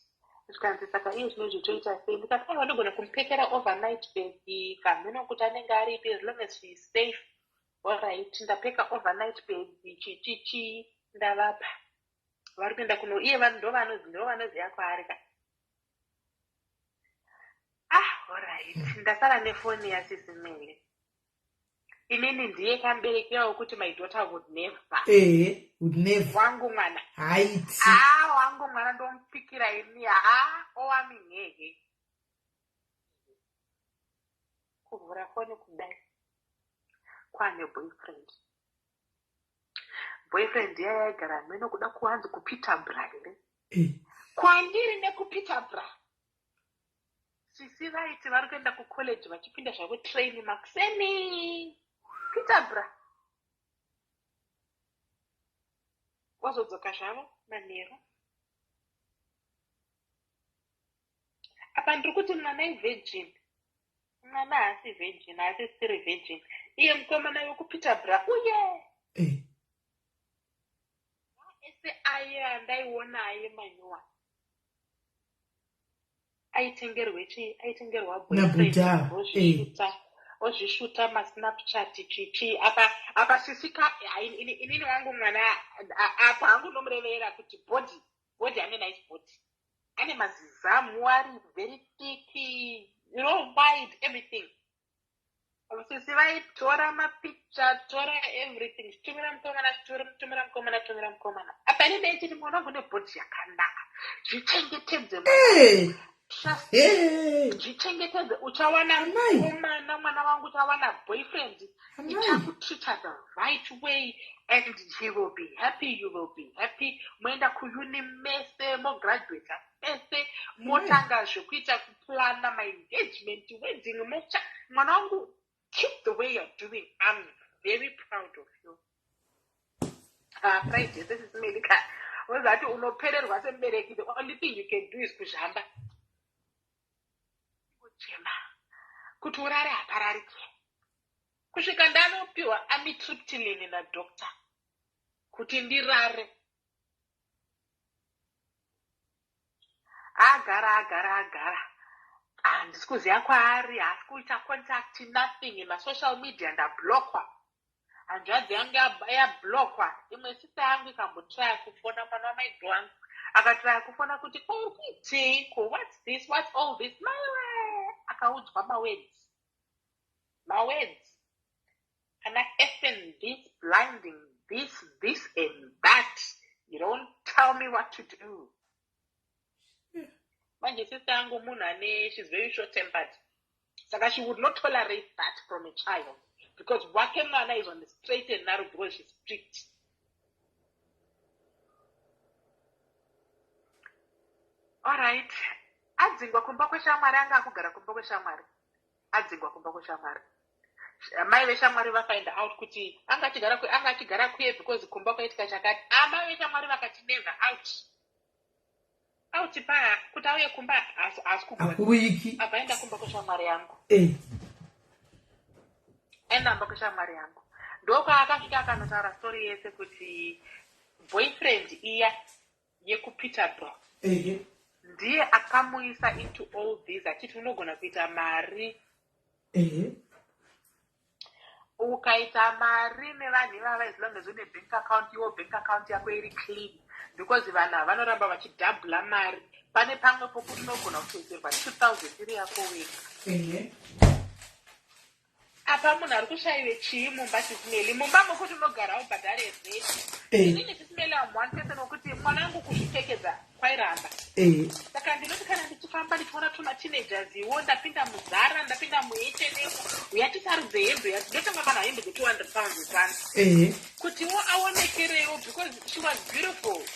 Zvikanzi saka iye zvinozvitoita sei. Ndikati aiwa ndogona kumupekera overnight bag kamheno kuti anenge aripi as long as she is safe. Alright, ndapeka overnight bag chichichi ndavapa. Vari kuenda kuno iye vanhu ndo vanoziva kwaari ka. Alright, ndasara nefoni yasisimele. Inini ndiye kamberekewa ukuthi my daughter would never. Would never. Wangu mwana. Haiti. Wangu mwana ndompikira ini. Owami ngeke. Kuvhura foni kudai. Kwane boyfriend. Boyfriend yaya yaigara meno kuda kuwanzi kuPeterborough here. Kwandiri nekuPeterborough. Sisi vaiti vari kuenda kucollege vachipinda zvavo train Makuseni. Peterborough. Wazodzoka zvavo manheru. Apa ndiri kuti mwana ivirgin. Mwana haasi virgin, haasi still virgin. Iye mukomana wekuPeterborough uye. Ese aye andaiona aye manyuwa. Aitengerwa boyfriend. Ozvishuta masnapchat chichi. Apa sisika inini wangu mwana apa hangu nomurevera kuti body ane nice body. Ane mazizamu ari very thick, wide, everything. Sisi vaitora mapicha, tora everything. Tumira mukomana. Apa ine ndechiti mwana wangu nebody yakanaka. Zvichengetedze mwana. Zvichengetedze uchawana mwana wangu uchawana boyfriend. Ichakutreat the right way and he will be happy, you will be happy. Moenda kuuni mese, mo graduate mese, motanga zvokuita kuplana my engagement, wedding, mocha. Mwana wangu, keep the way you're doing. I'm very proud of you. Friday, this is Melika. Wazati unopererwa sembereki, the only thing you can do is kushamba. Kuchema. Kuti urare hapararike. Kusvika ndanopiwa amitriptyline nadhokta. Kuti ndirare. Agara. handisi kuziva kwaari, haasi kuita contact, nothing. Masocial media ndablokwa, hanzvadzi yangu yablokwa. Imwe sista yangu ikambotraya kufona, mwana wamaidho wangu akatraya kufona kuti kuitiko, what's this, what's all this, maiwe akaudzwa mawords kana effing this, blinding this and that. You don't tell me what to do. Manje sister yangu munhu she's very short-tempered. Saka she would not tolerate that from a child. Because wake mwana is on the straight and narrow because she's strict. Alright. Adzingwa kumba kweshamwari anga akugara kumba kweshamwari. Adzingwa kumba kweshamwari. Mai veshamwari vafind out kuti anga achigara kuye because kumba kwaitika chakati. Mai veshamwari vakati never out paya kuti auye kumba haasi kugona. Akaenda kumba kweshamwari yangu. Aenda kweshamwari yangu. Ndoko akasvika akanotaura story yese kuti boyfriend iya yekupeterborough ndiye akamuisa into all this achiti unogona kuita mari. Ukaita mari nevanhu ivava as long as une bank account, iwo bank account yako iri clean, because vanhu ava vanoramba vachidhabhula mari. Pane pamwe pokuti unogona kutoiserwa 2000 iri yako wega. Apa munhu ari kushayiwe chii mumba chisimeli? Mumba mokuti unogara ubhadhare rent. Inini chisimeli am one person wokuti mwana wangu kuzvipfekedza kwairamba. Saka ndinoti kana ndichifamba ndichiona tumateenagers iwo, ndapinda muzara, ndapinda muHM, uyatisarudze hembe, ndotanga pana hembe dze £200 kuti wo aonekerewo, because she was beautiful.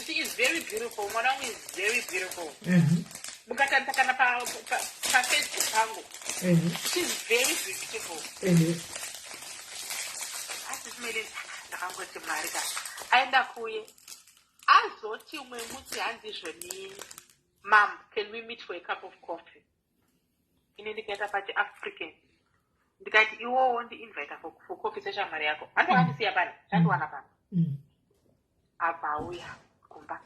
She is very beautiful. Mwana wangu is very beautiful. Mukatarisa kana Facebook pangu. She's very beautiful. Asisimeli ndakangoti mari ka. Aenda kuye. Azoti umwe musi handizvoni, Mom, can we meet for a cup of coffee? Ini ndikaita pachi African. Ndikati iwowo ndi-invite for coffee seshamari yako. Handikandisiya pani, chandiwana pani. Abva auya kumba.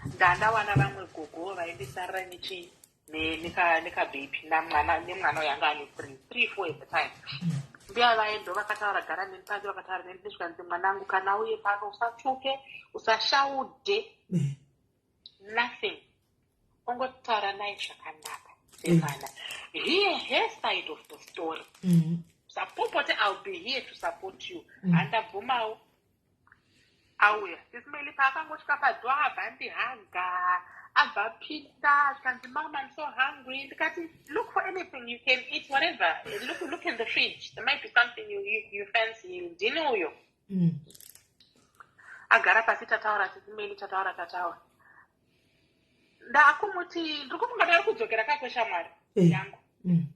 Ndandawana vamwe gogo vaindisarira nechii nekabhepi nemwana yanga ane 3-4 at the time. Mbiya vaendo vakataura gara neni panze, vakataura neni ndisvikanzi mwanangu kana uye pano usatsvuke, usashaude, nothing. Ongotaura naye zvakanaka semwana. Hear her side of the story. Sapopote, I'll be here to support you. Andabvumawo auya sisimeli paakangosvika padhoo abva ndihaga, abva pita zvikanzi mama I'm so hungry. Ndikati look for anything you can eat, whatever. Look in the fridge, there might be something you fancy. Ndini uyo agara pasi, tataura sisimeli, tataura ndakumuti ndiri kufunga ndari kudzokera kakweshamwari yangu. Mom,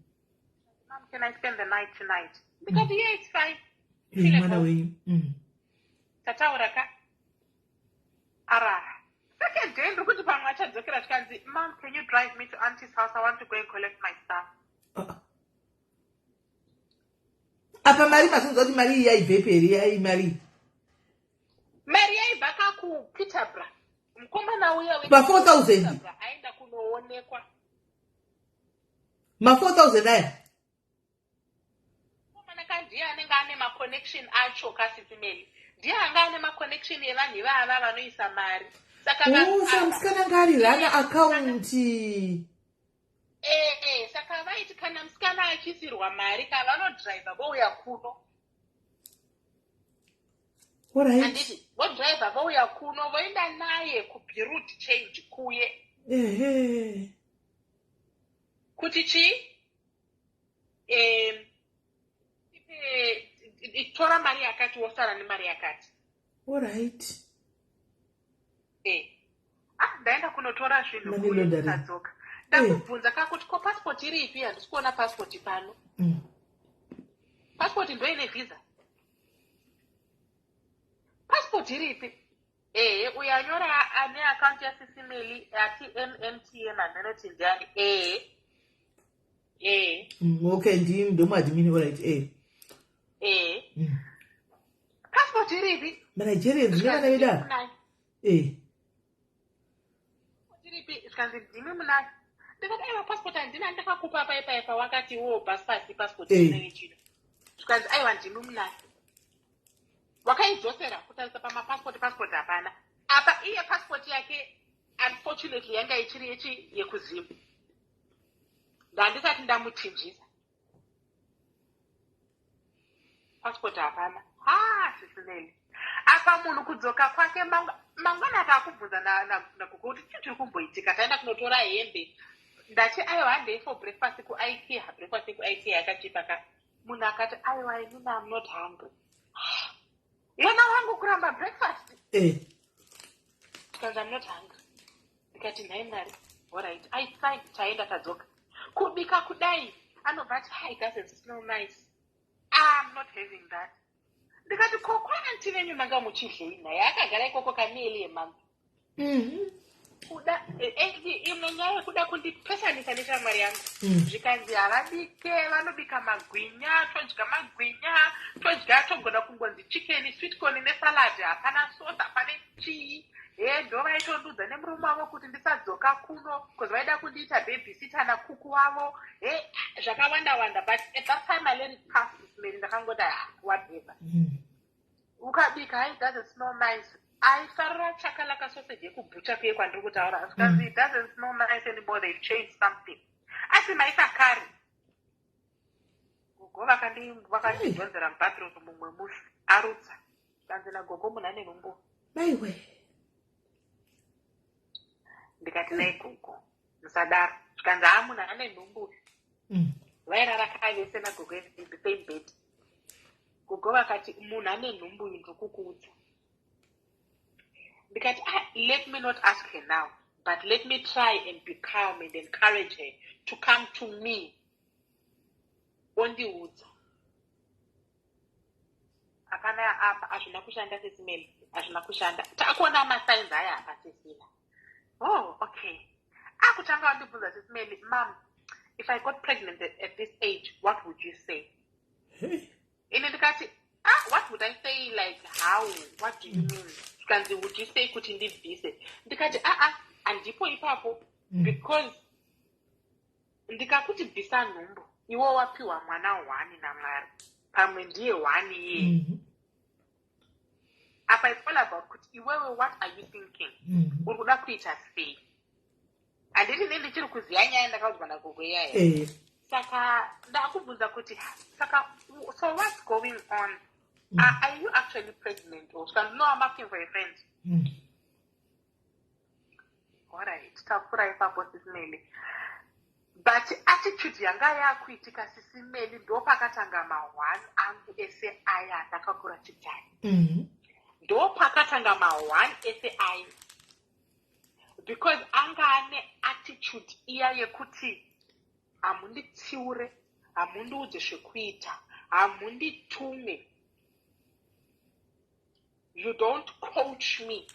can I spend the night tonight? Ndikati yeah, it's fine. Tataura ka arara. Second day ndikuti pamwe achadzokera zvikanzi Mom, can you drive me to auntie's house? I want to go and collect my stuff. Apa mari masunza kuti mari iyi yaibveperi? Mari yaibva kakupeterborough. Mukomana uya ma4,000 aenda kunoonekwa. Ma4,000 aya mukomana kandiye anenge ane maconnection acho kasisimeli. Ndiye anga ane maconnection evanhu ivava vanoisa mari. Saka musikana ngari rana akaunti. Saka vaiti kana musikana achisirwa mari kavanodhiraivha vouya kuno. Handiti vodhiraivha vouya kuno voenda naye kuBeirut change kuye. Kuti chii? Tora mari yakati wosara nemari yakati. Alright. Ndaenda kunotora zvinhu kuye ndadzoka. Ndakubvunza kakuti ko passport iri ipi? Handisi kuona passport pano. Passport ndo ine visa. Passport iri ipi? Uyanyora ane account yasisimeli ati MMTN anoti ndani. Okay, ndomadimini. Alright. Passport iri ipi? Nigerians nevana vedava. Passport iri ipi? Zvikanzi ndimi munani. ndikati aiwa passport handina ndakakupa paipa wakati wo passport inechino zvikanzi aiwa ndimi munasi wakaidzosera kutarisa pamapassport hapana apa iye passport yake unfortunately yanga ichiri yekuzimu ndandisati ndamuchinjisa passport hapana sisineli apa munhu kudzoka kwake mangwana akakubvunza nakuko kuti chii tiri kumboitika taenda kunotora hembe ndati aiwa handei for breakfast kuikea breakfast kuikea yakachipaka munhu akati aiwa inini I'm not hungry yona wangu kuramba breakfast because I'm not hungry ndikati nhai mari alright I tried taenda tadzoka kubika kudai anobva ati it doesn't smell nice I'm not having that ndikati kokwanti venyu manga muchidlei naye akagara ikoko kamieli yemangu kuda imwe nyaya kuda kundipesanisa neshamwari yangu zvikanzi havabike vanobika magwinya todya magwinya todya togona kungonzi chicken sweet corn nesalad hapana sosa pane chii ndo vaitondudza nemurume wavo kuti ndisadzoka kuno bcause vaida kundiita babysita nakuku wavo zvakawanda but at that time I let it pass smell ndakangota whatever ukabika it doesn't smell nice aifarira chakalaka sausage yekubhucha kuye kwandiri kutaura because it doesn't smell nice anymore they've changed something asi maisa kari gogo vakandidhonzera mubathroom mumwe musi arutsa kanzina gogo munhu ane nhumbu maiwe ndikati nai gogo musadaro zvikanzi munhu ane nhumbu vairara kavese nagogo in the same bed gogo vakati munhu ane nhumbu ndiri kukuudza ndikati let me not ask her now but let me try and be calm and encourage her to come to me ondiudza apana apa hazvina kushanda sesimeli hazvina kushanda takuona masigns aya apa sesina okay akutanga wandibvunza sesimeli mom if I got pregnant at this age what would you say ine ndikati what would I say like how what do you mean zvikanzi would you say kuti ndibvise ndikati handipo ipapo because ndikakuti bvisa nhumbu iwo wapiwa mwana 1 naMwari pamwe ndiye 1 iye apa it's all about kuti iwewe what are you thinking uri kuda kuita sei handiti ndichiri kuziya nyaya ndakaudzwa nagogo iyaya saka ndakubvunza kuti saka so what's going on are you actually pregnant or no I'm asking for a friend alright takura ipapo sisimeli but attitude yanga yakuitika sisimeli ndo pakatanga ma1 angu ese aya ndakakura chidhani ndo pakatanga ma1 ese aya because anga ane attitude iya yekuti hamunditsiure hamundiudze zvekuita hamunditume you don't coach me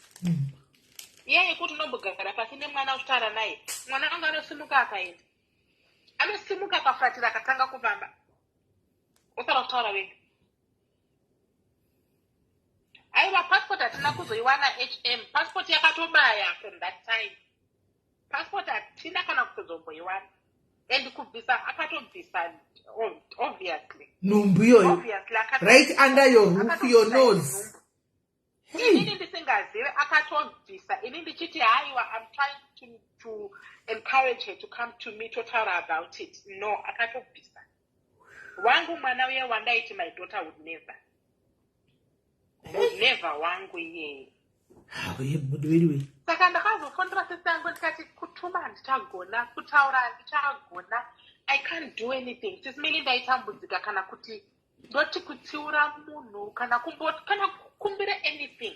iye yekuti unombogara pasi nemwana uchitaura naye mwana anga anosimuka akaenda anosimuka akafuratira akatanga kufamba usara kutaura wenga aiwa passport hatina kuzoiwana passport yakatobaya from that time passport hatina kana kuzomboiwana and kubvisa akatobvisa obviously nhumbu iyoyo right under your roof your nose inini ndisingazive akatobvisa ini ndichiti haiwa I'm trying to encourage her to come to me totaura about it no akatobvisa wangu mwana uye wandaiti my daughter would never wangu iye mudweliwe saka ndakazofondera sisi yangu ndikati kutuma handitagona kutaura handitagona I can't do anything sisimili ndaitambudzika kana kuti ndoti kutsiura munhu kana kukumbira anything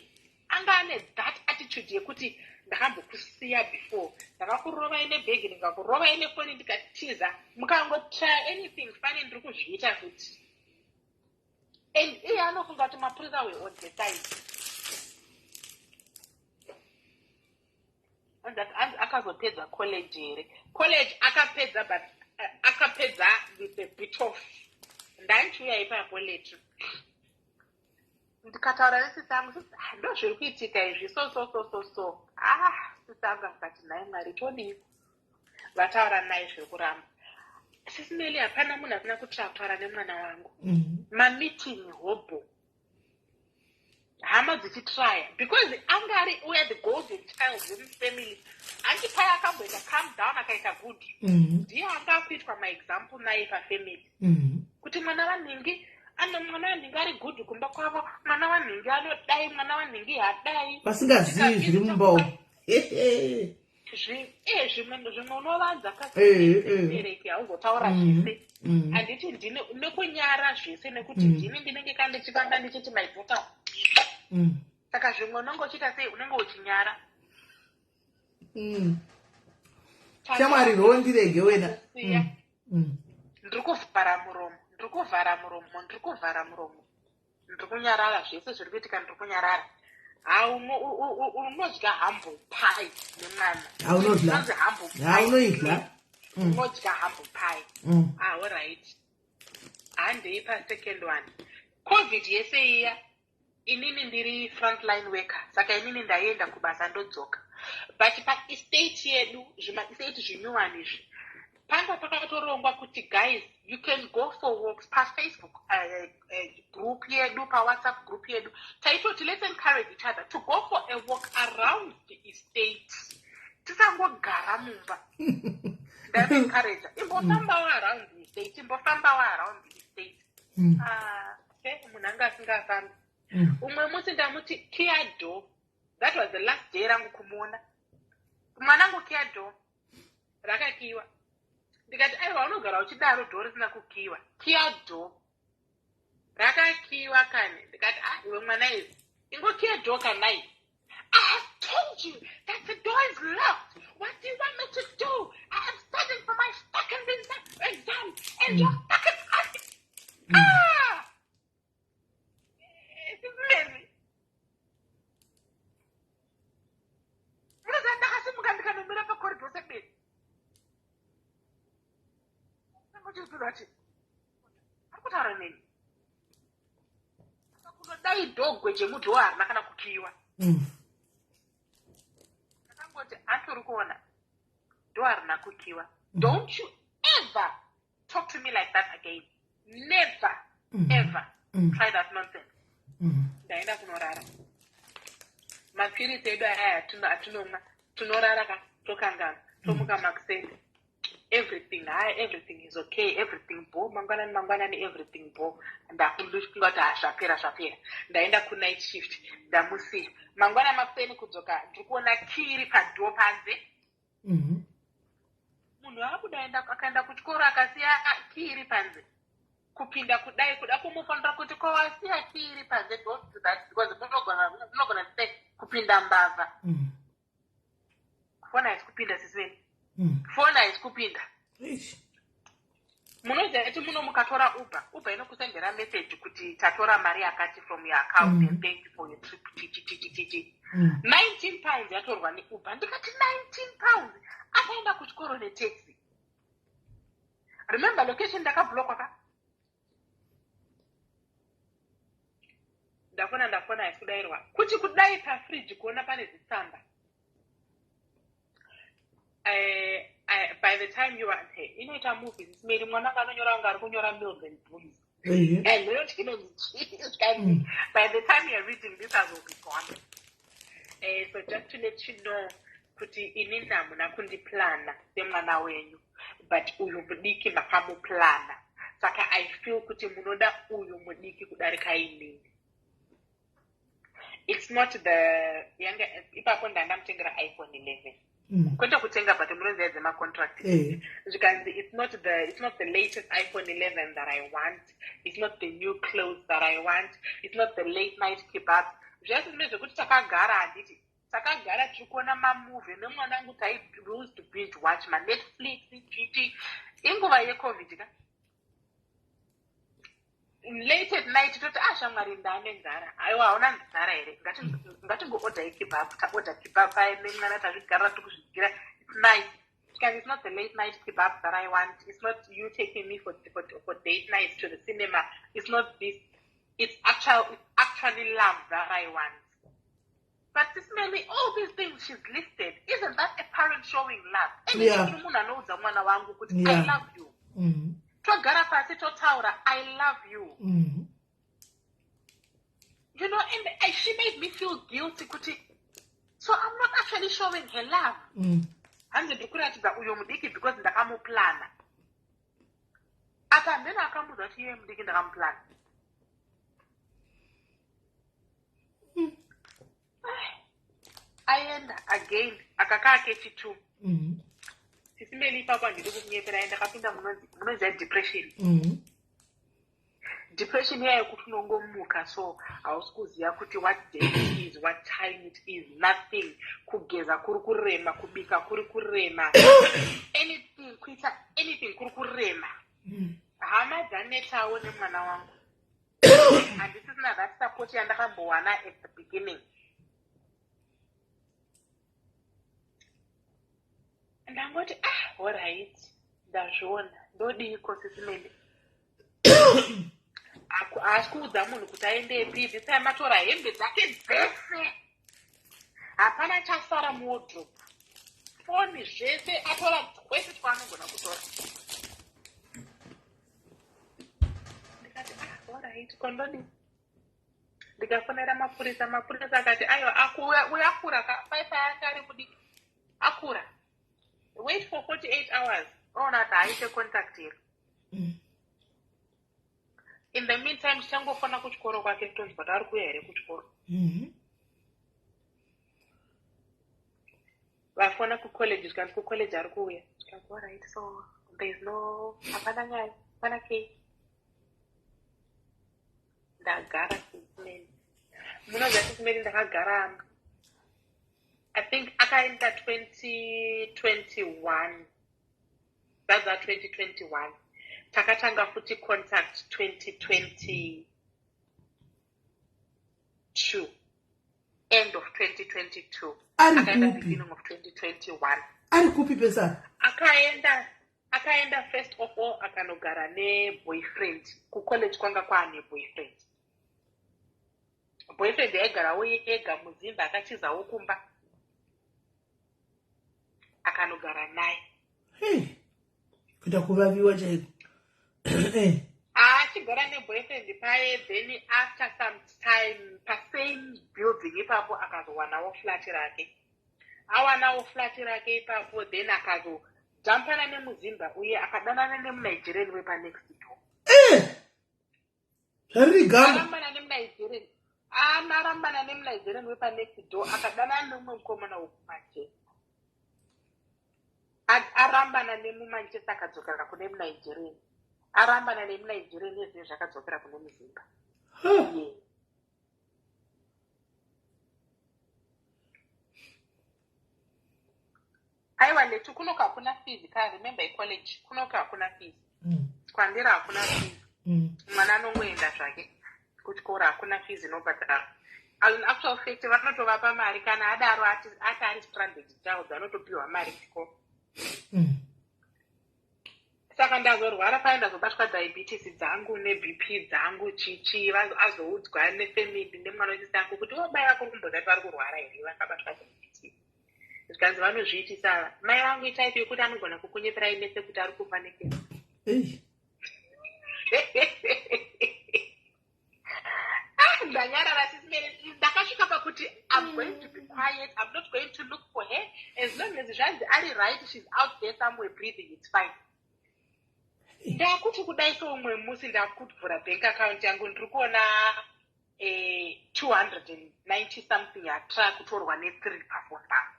anga ane that attitude yekuti ndakambokusiya before ndakakurova ine bhegi ndikakurova ine foni ndikatiza mukangotry anything fane ndiri kuzviita futi and iye anofunga kuti mapurisa on the side akazopedza college here college akapedza but akapedza with a bit of ndanchiuya ipapo letu ndikataura nesisangu ndo zviri kuitika izvi so sisangu akati nhaye mwari todii vataura naye zvekuramba. Sisimeli hapana munhu asina kutaura nemwana wangu. Mamitingi hobo. Hama dzichitraya because angari uya the golden child wemufamily andipai akamboita calm down akaita good ndiye anga kuitwa maexample naye pafamily kuti mwana wanhingi mwana wanhingi ari good kumba kwavo, mwana wanhingi anodai, mwana wanhingi hadai, vasingazivi zviri mumba umu. zvimwe unovanza kabereki hauzotaura zvese. Handiti ndine nekunyara zvese nekuti ndini ndinenge kandichivanga ndichiti my daughter. Saka zvimwe unenge uchiita sei unenge uchinyara. Shamwari rondirege wena. Ndiri kuvhara muromo, ndiri kuvhara muromo, ndiri kunyarara zvese zviri kuitika, ndiri kunyarara. Unodya humble pie nemwana. Unoidya. Unodya humble pie. All right. Handeipa second one. COVID yese iya inini ndiri frontline worker, saka inini ndaenda kubasa ndodzoka. But paestate yedu, estate zvinyuwani izvi, panga pakatorongwa kuti guys, you can go for walks pa Facebook group yedu, pa WhatsApp group yedu. Taitoti let's encourage each other to go for a walk around the estate. Tisangogara mumba. Encourage. Imbofambawo around the estate, imbofambawo around the estate. Munhu anga asingafambi. Umwe musi ndamuti kia door. That was the last day rangu kumuona. Mwanangu kia door. Rakakiwa. Ndikati aiwa unogara uchidaro door risina kukiwa. Kia door. Rakakiwa kane. Ndikati iwe mwana izi. Ingokia door kanai. I have told you that the door is locked. What do you want me to do? I am studying for my second exam and you're stuck in dai dogwe chemuti harina kana kukiwa. Akangoti atori kuona do harina kukiwa. Don't you ever talk to me like that again. Never ever try that nonsense. Ndaenda kunorara. Mapirisi edu aya atinomwa, tunorara ka tokangana, tomuka makusende. Everything is okay, everything bo, mangwanani everything bo. Ndakungoti zvapera. Ndaenda ku night shift, ndamusiya. Mangwana makuseni kudzoka, ndikuona kiri padoo panze. Munhu akudaenda akaenda kuchikoro akasiya kiri panze. Kupinda kudai kuda kumufanira kuti kwawasiya kiri panze because munogona kupinda mbavha. Fona haisi kupinda sisweni. Fona haisi kupinda. Munoziva kuti muno mukatora Uber inokusendera message kuti tatora mari yakati from your account and thank you for your trip. 19 pounds yatorwa neUber. Ndikati 19 pounds akaenda kuchikoro netaxi. Remember location ndakablockwa ka? Ndafona haisi kudairwa. Kuti kudai pafridge kuona pane zitsamba. By the time you are here, inoita movie zisimeri mwana anonyora unga ari kunyora Mills and Boons. And by the time you are reading this, I will be gone. So just to let you know, kuti inini hamuna kundiplana semwana wenyu, but uyu mudiki makamuplana. Saka I feel kuti munoda uyu mudiki kudarika inini. It's not the younger. Ipapo ndandamutengera iPhone 11. Kwenda kutenga but munoziva dzema contract. It's not the latest iPhone 11 that I want. It's not the new clothes that I want. It's not the late night kebab. Zvese zvekuti takagara handiti. Takagara tikuona mamovie nemwana wangu tai rules to binge watch ma Netflix, GT. Inguva yeCovid ka. Late at night toti shamwari ndane nzara. Aiwa hauna nzara here. Ngatingo order kebab, order kebab nemwana tazvigara tukuzvigira. It's nice. Because it's not the late night kebab that I want. It's not you taking me for date nights to the cinema. It's not this. It's actually love that I want. But this man tell me all these things she's listed. Isn't that a parent showing love? Yeah. I love you. Twagara pasi totaura, I love you. You know, and she made me feel guilty. So I'm not actually showing her love. And the because the amu plan. Ata then I come with that here digging the plan. I end again. Akaka kechitu. Sisimeli papa ndikunyephera enda kapinda munoza depression. Depression here kutunongomuka, so awusikuziya kuti what day it is, what time it is, nothing. Kugeza kuri kurema, kubika kuri kurema. Anything kuita anything kuri kurema. Hama dhanetawo nemwana wangu. And this is not that support yandakambowana at the beginning. And I'm going to, all right, ndazviona ndodiko sisimeli. Asikuudza munhu kuti aendepi, this time atora hembe dzake dzese. Hapana chasara muwardrobe. Foni zvese atora twese twaanogona kutora. Ndikati all right, kondodi. Ndikafonera mapurisa akati aiwa uyakura paipa yake ari kudiki. Akura. Wait for 48 hours. Oh, not I take contact here. In the meantime, tichangofana kuchikoro kwake tonzwa ari kuya here kuchikoro. Vafona kucollege, tikanzi kucollege ari kuya. Tikanzi all right, so there's no hapana nyaya, hapana case. Ndagara sisimeni. Munoziva sisimeni ndakagara. I think akaenda 2021. That's 2021. Takatanga futi contact 2022. End of 2022. Akaenda beginning of 2021. Ari kupi pesa? Akaenda first of all akanogara ne boyfriend. Ku college kwanga kwaane boyfriend. Boyfriend egara ega muzimba akachizawo kumba. Akanogara naye. Kuda kuvaviwa chaiko. Achigara neboyfriend paye, then after some time pasame building ipapo akazowanawo flat rake. Awanawo flat rake ipapo, then akazojampana nemuzimba uye akadanana nemunigerian wepa next door. Arambana nemunigerian. Arambana nemunigerian wepa next door akadanana nemumwe mukomana wokumanje. Arambana nemumanchester akadzokera kune munigerian. Arambana nemunigerian nezve zvakadzokera kune muzimba. Aiwa letu kunoka hakuna fees. Ka remember college kunoka hakuna fees. Kwandira hakuna fees. Mwana anongoenda zvake kuchikora hakuna fees inobhadhara. In actual fact vanotovapa mari kana adaro ari stranded child anotopiwa mari chikoro. Saka ndazorwara paya ndazobatwa diabetes dzangu neBP dzangu chichi azoudzwa nefamily nemwana wechisangu kuti obaya kuri kumbodati vari kurwara here vakabatwa diabetes. Zvikanzi vanozviitisa mai vangu itaipi yekuti anogona kukunyeperai mese kuti ari kufa nekesi. Ndanyarara sisimene ndakasvika pakuti I'm going to be quiet, I'm not going to look for her. As long as zvanzi ari right, she's out there somewhere breathing, it's fine. Ndakuti kudaiso umwe musi ndakuvhura bank account yangu ndiri kuona 290 something yatra kutorwa ne3 pafoni pangu.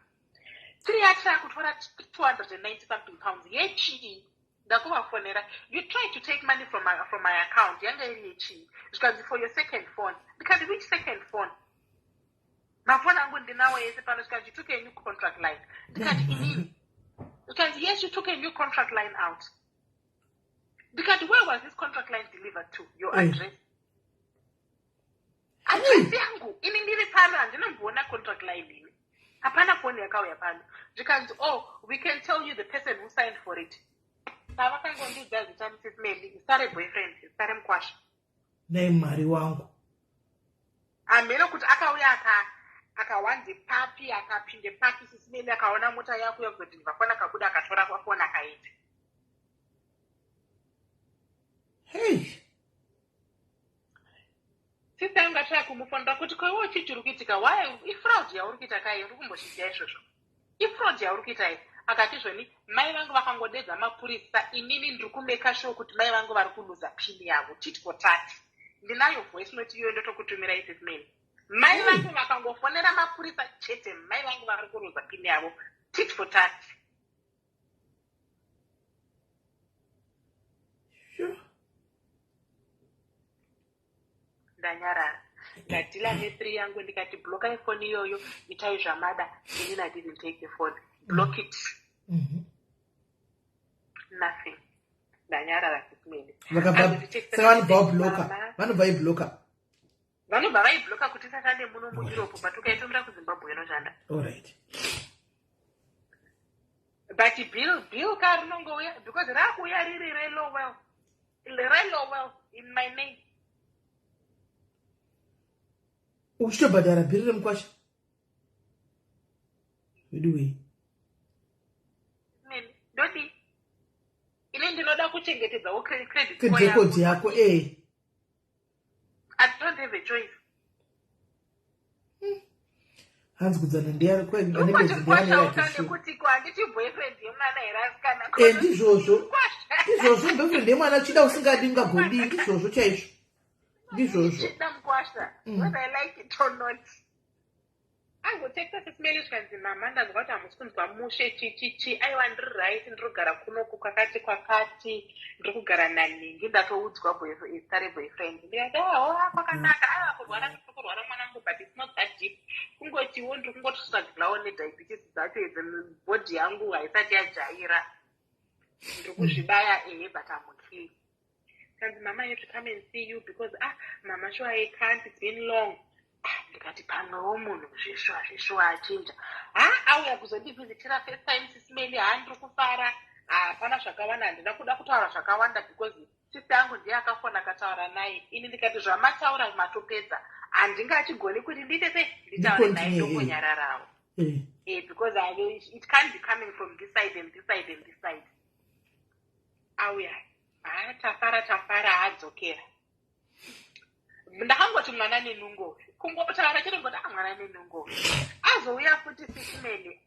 3 yatra kutora 290 something pounds yechii. Ndakuvafonera, you try to take money from my account yanga iri yechii. Zvikanzi for your second phone. Because which second phone? Mafoni angu ndinawo yese pano. Zvikanzi you took a new contract line. Because inini. Because yes, you took a new contract line out. Because where was this contract line delivered to? Your address? Address yangu. Ini ndiri pano andinomboona contract line ini. Hapana phone yakauya pano. Because we can tell you the person who signed for it. Savakangondiudza zita msismeli. Sare boyfriend. Sare mkwasha. Nei mari wangu. Ameno kuti akauya akawande papi akapinde papi sisimeni akaona mota yako yakuzoti ndivafona akabuda akatora kwafona akaita. Hey. Sista yangu ataka kumufonera kuti kwaiwo uchiti uri kuitika why ifraud yauri kuita kai uri kumbochiita izvozvo ifraud yauri kuita iyi akati zvoni mai vangu vakangodedza mapurisa inini ndiri kumeka sure kuti mai vangu vari kuluza pini yavo tit for tat ndinayo voice note iyoyo ndotokutumira isismeni mai vangu vakangofonera mapurisa chete mai vangu vari kuluza pini yavo tit for tat. Ndanyarara ndadhila ne3 yangu ndikati bloka ifoni iyoyo itai zvamada inini I didn't take the phone block it. Nothing. Ndanyarara sisimeni saka vanobva vaibloka vanobva vaibloka kuti satande muno mueurope patukaitumira kuzimbabwe inoshanda. Alright. But bill car rinongouya because rakuuya riri relowell in my name. uchitobhadhara bhiri remukwasha vidiwei ndoti ini ndinoda kuchengetedzawo credit record yako. I don't have a choice. hanzi kudzana ndiyari kuti kwanditi boyfriend yemwana here asikana ndizvozvo boyfriend yemwana chida usingadi ungagodi ndizvozvo chaizvo ndizvozvo mukwasha whether I like it or not. Angotekisa sisimeli zvikanzi mama ndazwa kuti hamusi kunzwa mushe chichichi aiwa ndiri right ndirikugara kunoku kwakati ndiri kugara naningi ndatoudzwa zita boyfriend ndikati kwakanaka aiwa kurwara mwanangu but it's not that deep kungotiwo ndiri kungotisagirawo nediabetes dzacho idzi bhodhi yangu haisati yajaira ndiri kuzvibaya but I'm okay. Kanzi mama I have to come and see you because mama sure I can't, it's been long. Ndikati pamwewo munhu zveshuwa achinja auya kuzondivhizitira first time sisimeli handiri kufara hapana zvakawanda handina kuda kutaura zvakawanda because sister yangu ndiye akafona akataura naye ini ndikati zvamataura matopedza handingachigoni kuti nditaure naye ndongonyararawo because it can't be coming from this side and this side and this side. Auya tafara hadzokera ndakangoti mwana nenungo kungotaura chete ngoti mwana nenungo azouya futi sisimeni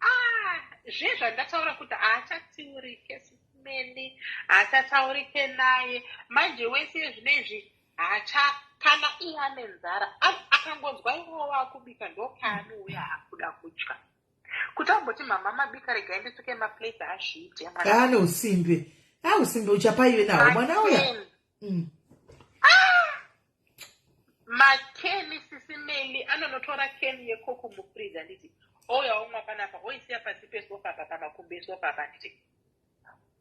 zvezvandataura kuti haachatiurike sisimeni haachataurike naye manje wese zvinezvi kana iye ane nzara akangonzwa iwowo akubika ndopaanouya akuda kutya kuti amboti mama mabika regai nditsuke maplate azviite ane usimbe usimbe uchapaiwe nawo mwana uya makeni sisimeli anonotora keni yekoko mufriji anditi ouya umwa panapa oisiya pasi pesofa apa pamakumbi esofa apa nditi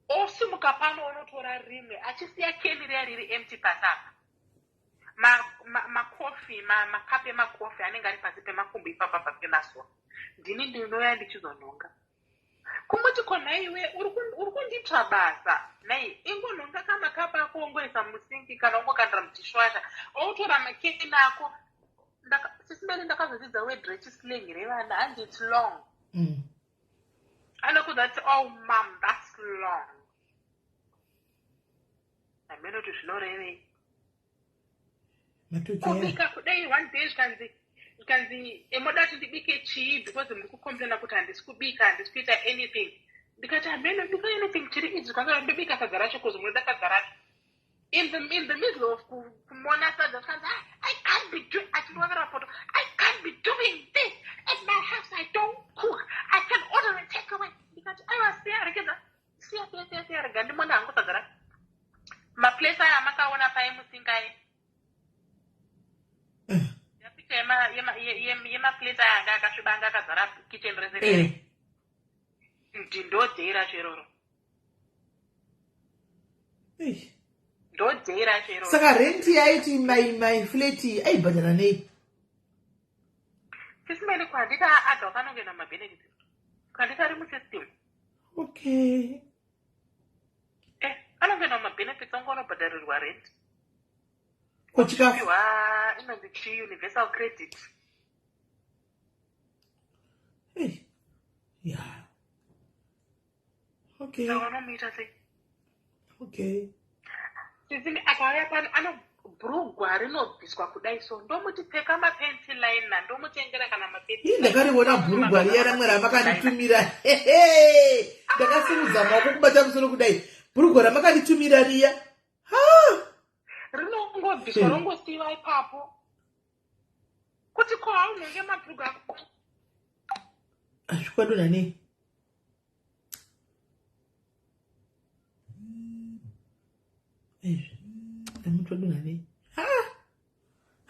osimuka pano unotora rimwe achisiya keni riya riri empty pasapa makofi makapi emakofi anenge ari pasi pemakumbi ipapa pemasofa ndini ndinoya ndichizonhonga kungoti konaiwe uri kunditsva basa nai ingonhonga kamakapa ako ongoisa musingi kana ungokandira mudishwasha outora makeni ako sisimeli ndakazodzidza wedrechi slang revana handi it's long anokudati oh mam that's long amenoti zvinorevei kubika kudai one day zvikanzi emodati ndibike chii because muri kukomplena kuti handisi kubika handisi kuita anything ndikati hameno bika anything chiri idzi kwanza ndibika sadza racho kuzi munoda sadza racho in the middle of kumona sadza zvikanzi I can't be doing achindovera poto I can't be doing this at my house I don't cook I can order and take away ndikati aiwa siya rekeza siya rega ndimona hangu sadza racho maplace aya makaona paimusingai yemaplate anga akasviba anga akazara kitchen reserve kuti ndodheira cheroro ndodheira cheroro saka renti yaiti my flat aibhadhara nei sisimeli kwandita adha ukanongena mabenefits kwandita ari musystem okay anongena mabenefits anga unobhadharirwa rent kochikafu inonzi chi universal credit Okay. Ndawanomuita sei? Okay. Sisimi akauya pano anobhurugwa rinobviswa kudai so ndomuti pfeka mapensi liner ndomutengera kana mapensi. Ndakariona bhurugwa riya ramwe ramakanditumira. Ndakasimudza maoko kubata musoro kudai. Bhurugwa ramakanditumira riya. Rinongobviswa rongosiiwa ipapo. Kuti ko haunenge mabhurugwa ako. Azvikwadona nei? Ndamutwadona nei?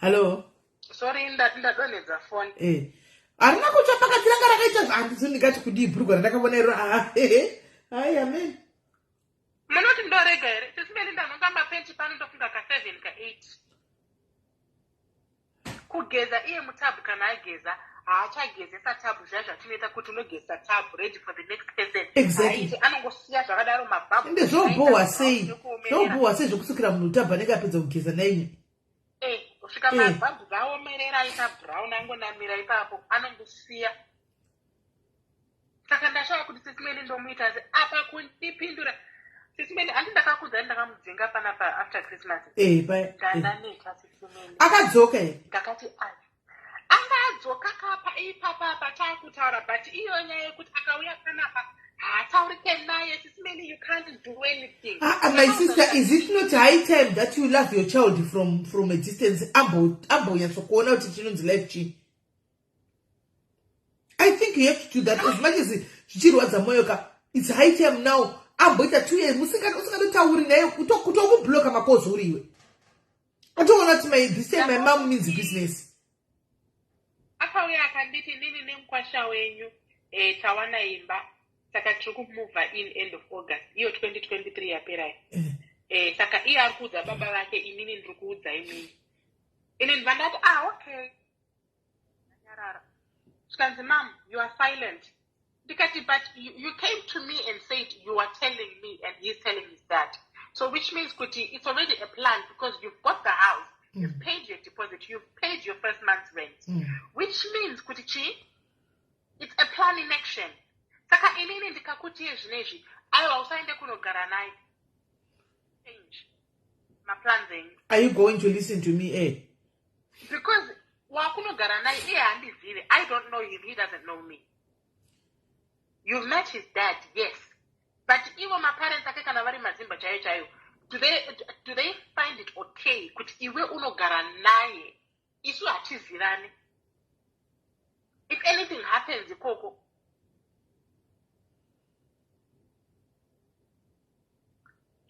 Hello. Sorry, ndadonedza phone. Arina kuchapakati ranga rakaita handisi ndikati kudii bhurugwa randakaona iro. Hai amen. Munoti ndorega here? Tisimeli ndanonga mapensi pano ndofunga ka 7 ka 8. Kugeza iye mutabu kana ageza haachagezesa tabu zviya zvatinoita kuti unogeza tabu ready for the next person. Exactly. Anongosiya zvakadaro mabhabhu. Ende zvobohwa sei? Zvobohwa sei zvokusukira munhu tabu anenge apedza kugeza naini? Kusvika mabhabhu aomerera aita brown angonamira ipapo anongosiya. Saka ndashava kuti sisimeli ndomuita sei apa kundipindura. Sisimeli handi ndakakudza ndakamudzinga panapa after Christmas. Ndandaneta sisimeli. Akadzoka here? Ndakati angadzoka kapa ipapa taakutaura but iyo nyaya yekuti akauya panapa haataurike naye sisimeli you can't do anything. My sister, is it not high time that you love your child from a distance? Ambonyatsokuona kuti chinonzi life chi. I think you have to do that as much as zvichirwadza mwoyo ka. It's high time now. Amboita 2 years musingatotauri naye kutokubloka makozo uriwe. Atoona kuti this time my mom means business. Akauya akanditi nini nemukwasha wenyu tawana imba saka tiri kumuvha in end of August iyo 2023 yapera. Saka iye ari kuudza baba vake inini ndiri kuudza imini. Ini ndibva ndati okay. Nyarara. Zvikanzi mom you are silent. Ndikati but you came to me and said you are telling me and he's telling his dad. So which means kuti it's already a plan because you've got the house. You've paid your deposit. You've paid your first month's rent. Which means kuti it's a plan in action. Saka inini ndikakuti zvinezvi aiwa usaende kunogara naye. Change my plans enyu. Are you going to listen to me, Because wakunogara naye iye handizive. I don't know him. He doesn't know me. You've met his dad, yes. But even my parents ake kana vari mazimba chaiyo. Do they find it okay kuti iwe unogara naye isu hatizirani? If anything happens ikoko.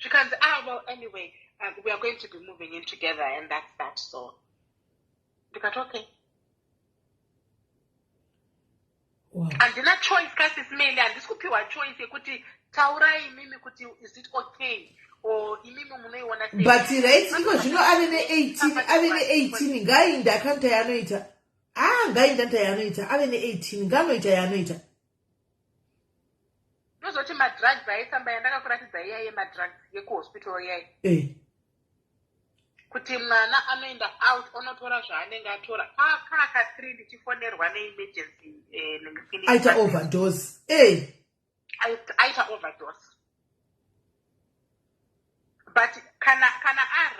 Because well anyway, we are going to be moving in together and that's that so. Because okay. Wow. Andina choice kasi simeli andisi kupiwa choice yekuti taurai mimi kuti is it okay or imimi munoiona sei. But right iko zvino ave ne-18 ngainda akaita yaanoita. Ngainda nta yaanoita ave ne-18 nganoita yaanoita. Nozoti madrugs aisamba yandakakuratidza iya yemadrugs yekuhospital yayi. Kuti mwana anoenda out onotora zvaanenge atora kaka 3 ndichifonerwa neemergency aita overdose. Aita overdose. But kana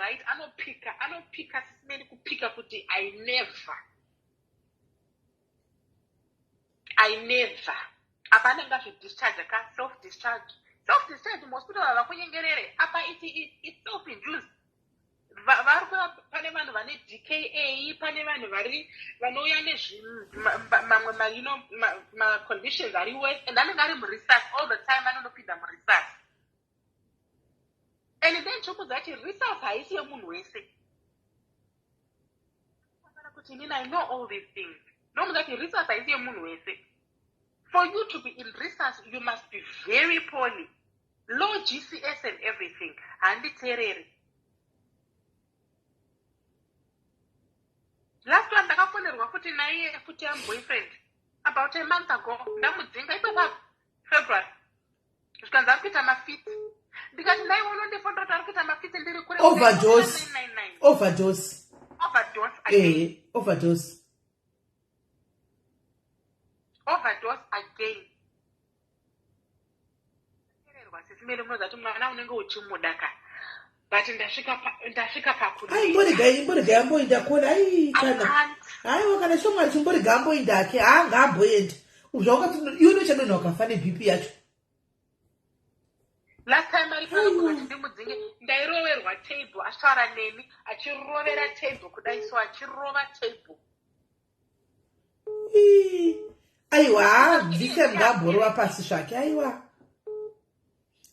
right anopika sisimeni kupika kuti I never apa anenge azvidischarge ka self discharge muhospital havakunyengerere apa it's self induced. Vari pane vanhu vane DKA, pane vanhu vanouya nezvimamwe ma-conditions ari worse and anenge ari muresearch all the time anondopinda muresearch. And then chokudza kuti research haisi yemunhu wese. Kuti inini I know all these things. Ndomuda kuti research haisi yemunhu wese. For you to be in research, you must be very poorly. Low GCS and everything. Handitereri. Last one ndakafonerwa futi naiye futi boyfriend about a month ago ndamudzinga ipapo February. Zvikanzi ari kuita mafiti. Ndikati ndaiona ndifonda kuti ari kuita mafiti ndiri kure. Overdose again. Overdose again. sisimele munoziva kuti mwana unenge uchimudaka but ndasvika imboriga yamboenda kuona kana shomwari chimboriga amboenda ake ngaamboendi iwe chadonha ukafa nebp yacho last time arifana kuti ndimudzinge ndairoverwa table achitaura neni achirovera table kudai so achirova table aiwa dike ngaamborova pasi zvake aiwa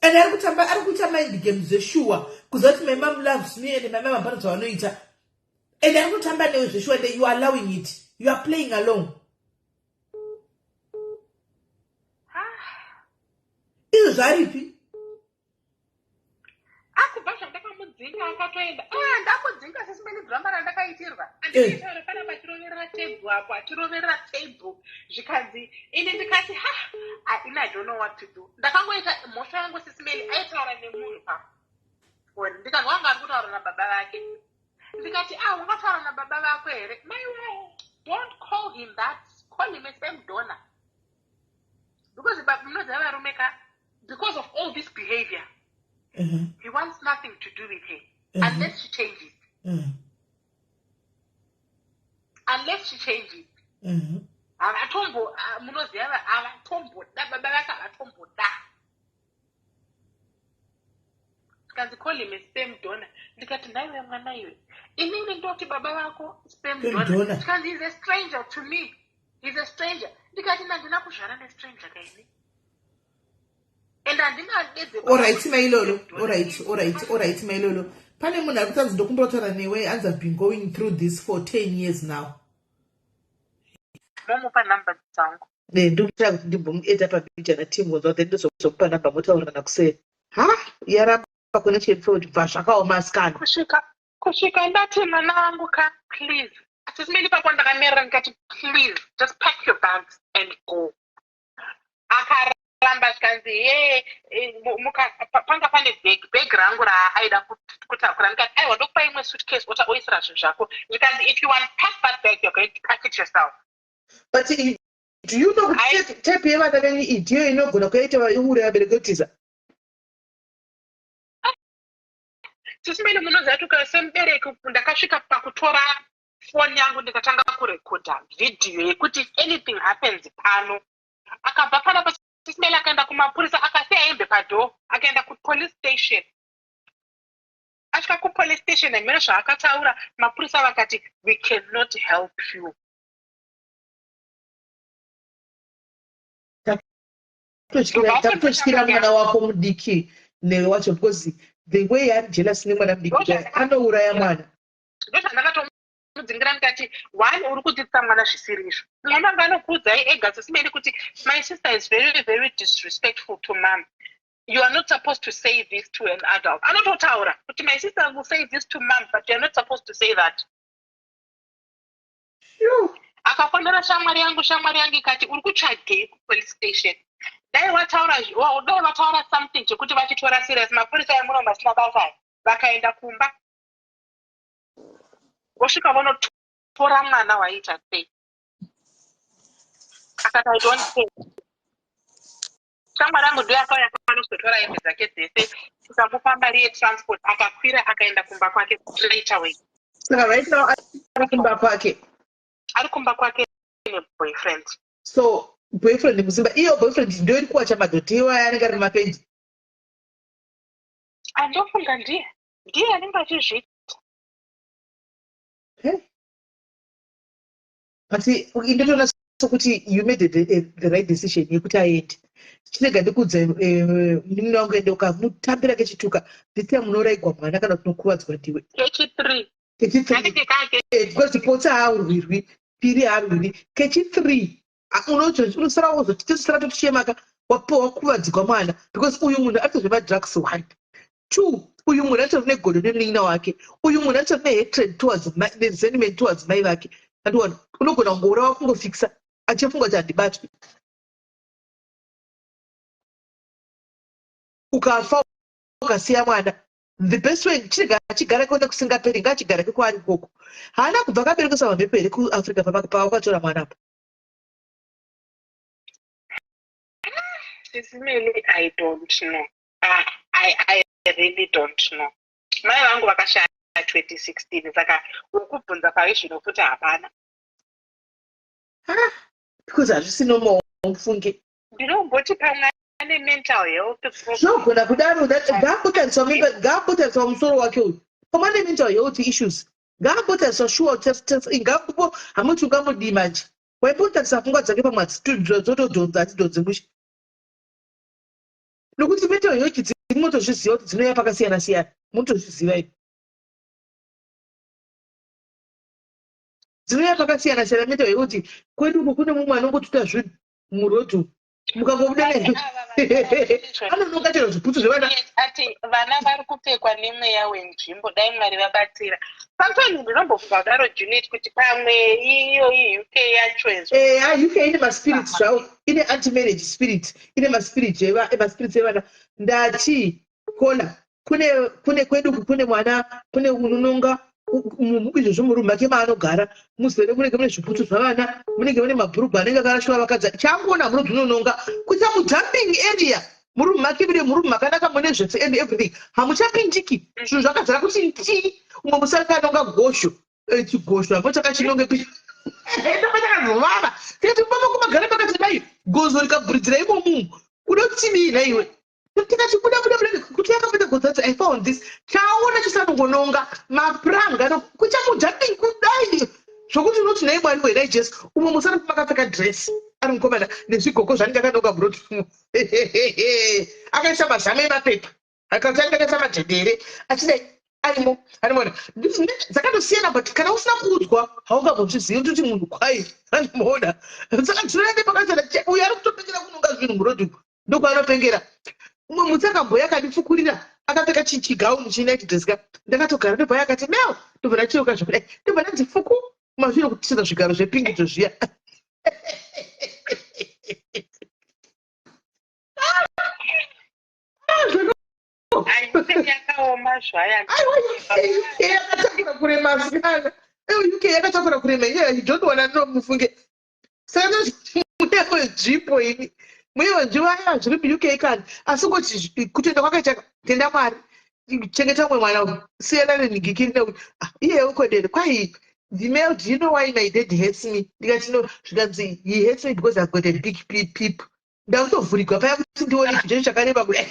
and ari kuita mind games zveshuwa kuziva kuti maima loves me and maima mabhano dzavanoita and ari kutamba newe zveshuwa and you are allowing it, you are playing alone. Izvo zvaripi akubva zvandakamudzvinga akatoenda ndakudzinga sesimeni dhirama randakaitirwa anditaura pana pachiroverera table apo achiroverera table zvikanzi ini ndikati I don't know what to do. Ndakangoita mhosva yangu sesimeni aitaura nemunhu papo ndikati wanga ari kutaura nababa vake ndikati ungataura nababa vako here maiwe don't call him that, call him a same donor because munoziva varume because of all this behavior he wants nothing to do with her unless she changes. Unless she changes. Avatombo munoziva avatomboda baba vake avatomboda. Kanzi call him a sperm donor. Ndikati naiwe mwana iwe. Inini ndoti baba vako sperm donor. Kanzi he's a stranger to me. He's a stranger. Ndikati ndina kuzvara nestranger kaini. And andingadedze. Alright mailolo. Alright mailolo. Pane munhu ari kutanzi ndokumbotaura newe has been going through this for 10 years now. Momupa number dzangu. Ndikuita kuti ndimbomuedza pabhija naTimbo zvote ndozokupa namba mutaurana kuseri. Yaramba connection fraud bva zvakaoma asikana. Kusvika ndati mwana wangu please. Atisimeli papo ndakamerera ndikati please just pack your bags and go. Akaramba zvikanzi panga pane bag rangu raaida kutakura ndikati aiwa ndokupa imwe suitcase oisira zvinhu zvako. Zvikanzi if you want to pack that bag you're going to pack it yourself. But do you know that type yevana venyu idiyo inogona kuyaita uri abereki kutiza? Tisimeni munoziva kuti semubereki ndakasvika pakutora foni yangu ndikatanga kurekodha vhidhiyo yekuti if anything happens pano. Akabva pana tisimeni akaenda kumapurisa akasiya hembe padhoo akaenda kupolice station. Asvika kupolice station nemhino zvaakataura mapurisa vakati we cannot help you. Takutotyira mwana wako mudiki newe wacho because the way ari jealous nemwana mudiki anouraya mwana. Ndozvandakatomudzingira ndikati one uri kudzidzisa mwana zvisiri izvo. Mwana anga anokuudzai ega sesimeni kuti my sister is very very disrespectful to mom. You are not supposed to say this to an adult. Anototaura kuti my sister will say this to mom but you are not supposed to say that. Akafonera shamwari yangu ikati uri kutsvagei kupolice station. Dai wataura something chekuti vachitora serious mapurisa emuno masina basa vakaenda kumba vosvika vonotora mwana waita sei akati I don't say. Shamwari yangu ndiyo akauya panozotora hembe dzake dzese tikamupa mari yetransport akakwira akaenda kumba kwake straight away. Saka right now ari kumba kwake neboyfriend. So boyfriend muzimba iyo boyfriend ndio ilikuwa cha madhotiwa yanenge ari mumapendi. Andofunga ndiye anenge achizviita. But indotoona sokuti you made the right decision yekuti aende. Chinenge ndikudza munhu wangu ende ukamutambira kechituka ndite munoraigwa mwana kana kunokuvadzwa ndiwe. Kechi3 because pota haurwirwi piri haurwirwi kechi3 unosara wozotitesera totichemaka wakuvadzwa mwana because uyu munhu atori madrugs 1 2 uyu munhu atori negodo nemunina wake uyu munhu atori nehatred towards resentment towards mai vake andiwana unogona kungoura wakungofikisa achifunga kuti handibatwi ukafa ukasiya mwana. The best way chinenge achigara kuenda kusingaperi ngaachigara kwari koko haana kubva kaberekesa vamheperi kuafrica pavakatora mwana apa. Sisimeli I don't know. I really don't know. Mai vangu vakashaya 2016 saka ukubvunza paizvino futi hapana. Because hazvisinomo mufunge Ndinomboti pamwe ane mental health problem. zvogona kudaro ngaambotariswa musoro wake uyu pamwe ane mental health issues ngaambotariswa sure ngaambo hamuti ungamudii manje waimbotarisa pfungwa dzake pamwe dzotodhonza atidhonzi mushe nokuti mental health dzimotozviziva kuti dzinouya pakasiyana siyana motozviziva ii dzinouya pakasiyana siyana mental health kwedu uko kune mumwe anongotuta zvinhu murodhu mukangobuda anonongachera zvibhutsu zvevana ati vana vari kupfekwa nemweya wenzvimbo dai mwari vabatsira. Sometimes ndinombofunga kudaro Juliet kuti pamwe iyo UK yacho UK ine maspirits zvavo ine anti-marriage spirit ine maspirits evana ndati kola kune kwedu kune mwana kune unononga izvozvo murume ake maanogara muzere munenge mune zvibhutsu zvavana munenge mune mabhurugwa anenge akarashiwa vakadza changoona munodzi unononga kuita mujumping area murume ake mune murume akanaka mune zvese and everything hamuchapindiki zvinhu zvakadzara kuti nti umwe musarika anonga gosho chigosho hapo chakachinonge takazovava tikati baba kumagara pakati dai gozo rikabhuridzira imomu kuda kutini naiwe tikati kuda kuti yakapeta godzati I found this chaona chisanongononga mapuranga kucha mujumping kudai zvokuti unoti nai mwari wedai jesu umwe musana makapfeka dress ari mukomana nezvigoko zvanenge akanonga buroti akaisa mazame emapepa akatanga akaisa madhedhere achidai arimo arimona dzakatosiyana but kana usina kuudzwa haungambozvizivi kuti munhu kwai animona saka ndinoende pakazara uyo ari kutopengera kunonga zvinhu murodhi ndokwaanopengera umwe mutsi akamboya akandipfukurira akapfeka chigauni chinited dress ka ndakatogara ndobva akati meo ndobva ndachiuka zvakudai ndobva ndanzi fuku mazvino kutichiza zvigaro zvepingi zviya yakaoma zvaya yakatakura kurema zvikana UK yakatakura kurema iye ndinotoona ndinomufunge saka mweya wenzvipo ini mweya wenzvipo aya zviri muUK kani asi kutenda kwakaita tenda mwari chengeta mwe mwana siyana nenhingikiri neuyu iye ukodere kwai the male, do you know why my dad hates me? Because zvikanzi he hates me because I've got a big peep. Ndakutovhurikwa paya kuti ndione chijesu chakareba kudai.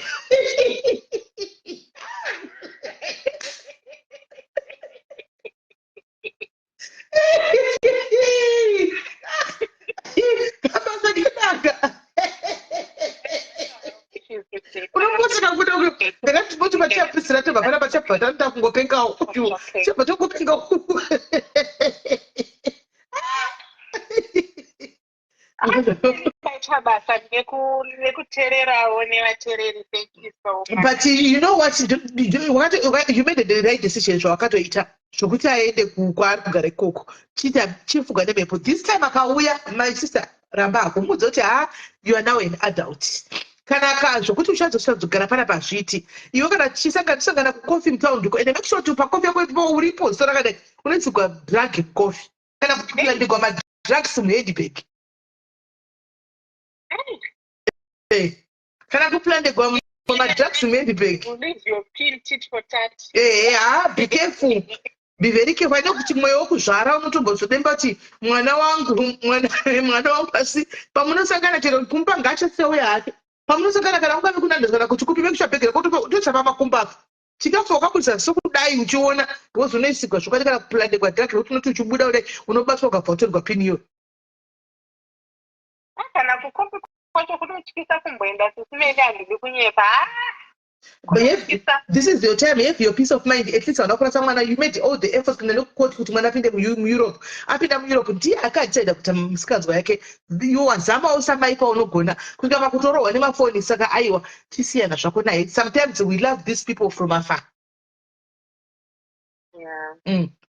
Kabasa kenaka. Unombosika kuti ndakati pachapisira tobva pana pachabhata ndakungopengawo chabva tongopengawo akaita basa nekuteererawo nevateereri vekiso. But you know what, you made the right decision zvawakatoita zvokuti aende kwaari kugara ikoko chifuga nemhepo. This time akauya, my sister ramba hako mudza kuti you are now an adult. Kana zvokuti uchazogara pana pazviti iwe kana chisangana kucoffee town ndiko ende make sure kuti pacoffee yako ipo uripo zita rakadai unotsigwa drug coffee kana kulandigwa madrugs muhandbag kana kuplandigwa madrugs muhandbag be careful, be very careful. Nokuti mwoyo wokuzvara unotombozodemba kuti mwana wangu asi pamunosangana chero kumba ngachaseuya hake pamunosangana kana ungave kunandazana kuti kupi vekuchapegera kutochapa makumba ako chikafu wakaburisa sokudai uchiona because unoisigwa zvokati kana kuplandigwa drug kuti unoti uchibuda kudai unobatwa ukabva utorwa pini iyo kana kukombe kwacho kunotyisa kumboenda sisimene handidi kunyepa. This is your time, you have your peace of mind. At least you made all the efforts kuti mwana apinde muEurope. Apinda muEurope ndiye akadecide kuti musikazwa yake wazama usamaipa unogona kusvika pakutorohwa nemafoni. Saka aiwa tisiyana zvako naye. Sometimes we love these people from afar.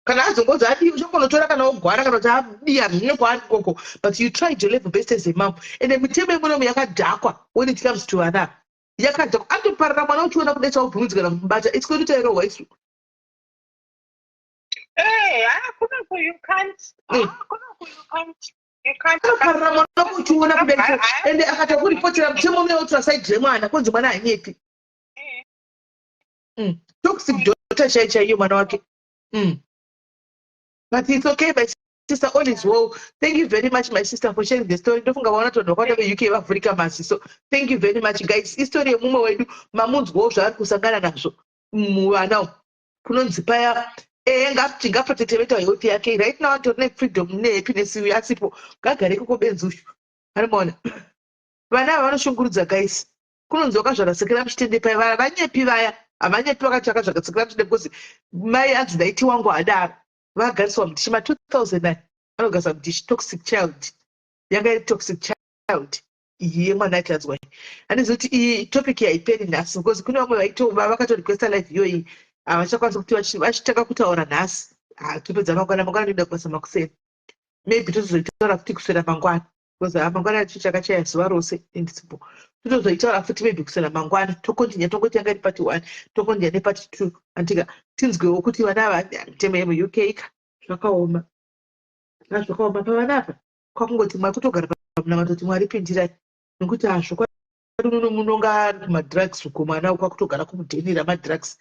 Kana azongozi adi uchakonotora kana ogwara kana kuti adiya mhino kwaari koko, but you try to live best as a mom. Ende mitemo yemunomu yakadhakwa when it comes to vana. Yakadhakwa atoparara mwana uchiona kudai chaubvunzikana kumubata it's going to tell you isu. Atoparara mwana uchiona kudai ende akatakuripotera mutemo neultrasound zvemwana konzi mwana hanyepi. Toxic daughter chaiyo mwana wake. But it's okay, my sister, all is well. Thank you very much, my sister, for sharing the story. Don't forget about the UK Africa Masi. So thank you very much, guys. History of Muma Wedu, Mamun's Gosha, Kusangana Naso. Now. Kunonzi paya. Ngaprotected yoti yake. Right now, to make freedom, ne happiness, we are simple. Gagare kuko benzushu. Harimona. Vana vanoshungurudza guys. Kunonzoka zvakasekera muchitende paya. Vana vanyepi vaya. Havanyepi vakatsvaka zvakasekera muchitende because mai anzi ndaiti wangu adaro. Vagariswa mudishi 2009 vanogarisa mudishi toxic child yanga iri toxic child iyi yemwana aitanzwa handizi kuti iyi topic haiperi nhasi because kune vamwe vakatorequesta live iyoyi havachakwanisa kuti vachitanga kutaura nhasi topedza mangwana noida kubasa makuseni maybe tozoitaura futi kuswera mangwana because mangwana acho chakachaya zuva rose indisipo totozoitaura futi maybe kuswera mangwana tokontinya tongoti yanga iri pati 1 tokontinya nepati 2 antika tinzwewo kuti vana ava mitemo yemuuk ika zvakaoma zvakaoma pavana apa kwakungoti mwari kutogara pamunamato kuti mwari pindirai nokuti zvokwadi munonga kumadrugs uko mwana kwakutogara kumudhenira madrugs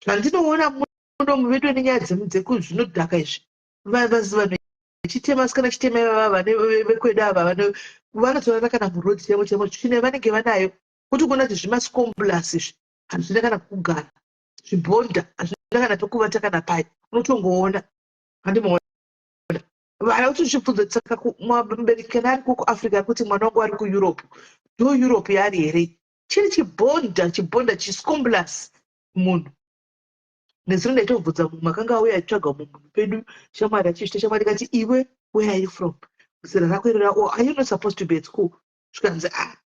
zvandinoona muno muvedu nenyaya dzekuzvinodhaka izvi vanhu vachitema sikana chitema ivava vekwedu ava vanotorana kana murodhi chemo chine vanenge vanayo kuti kuona kuti zvimascomblas izvi hazvina kana kugara zvibhonda hazvina kana pekuvata kana pai unotongoona handimaona vana kuti zvibvunzo saka mubereki kana ari kuafrica ari kuti mwana wangu ari kueurope ndo europe yaari here chiri chibhonda chiscomblas munhu nezino ndaitobvunza mumwe akanga auya achitsvaga munhu pedu shamwari achishita shamwari kati iwe where are you from zera rako iro are you not supposed to be at school zvikanzi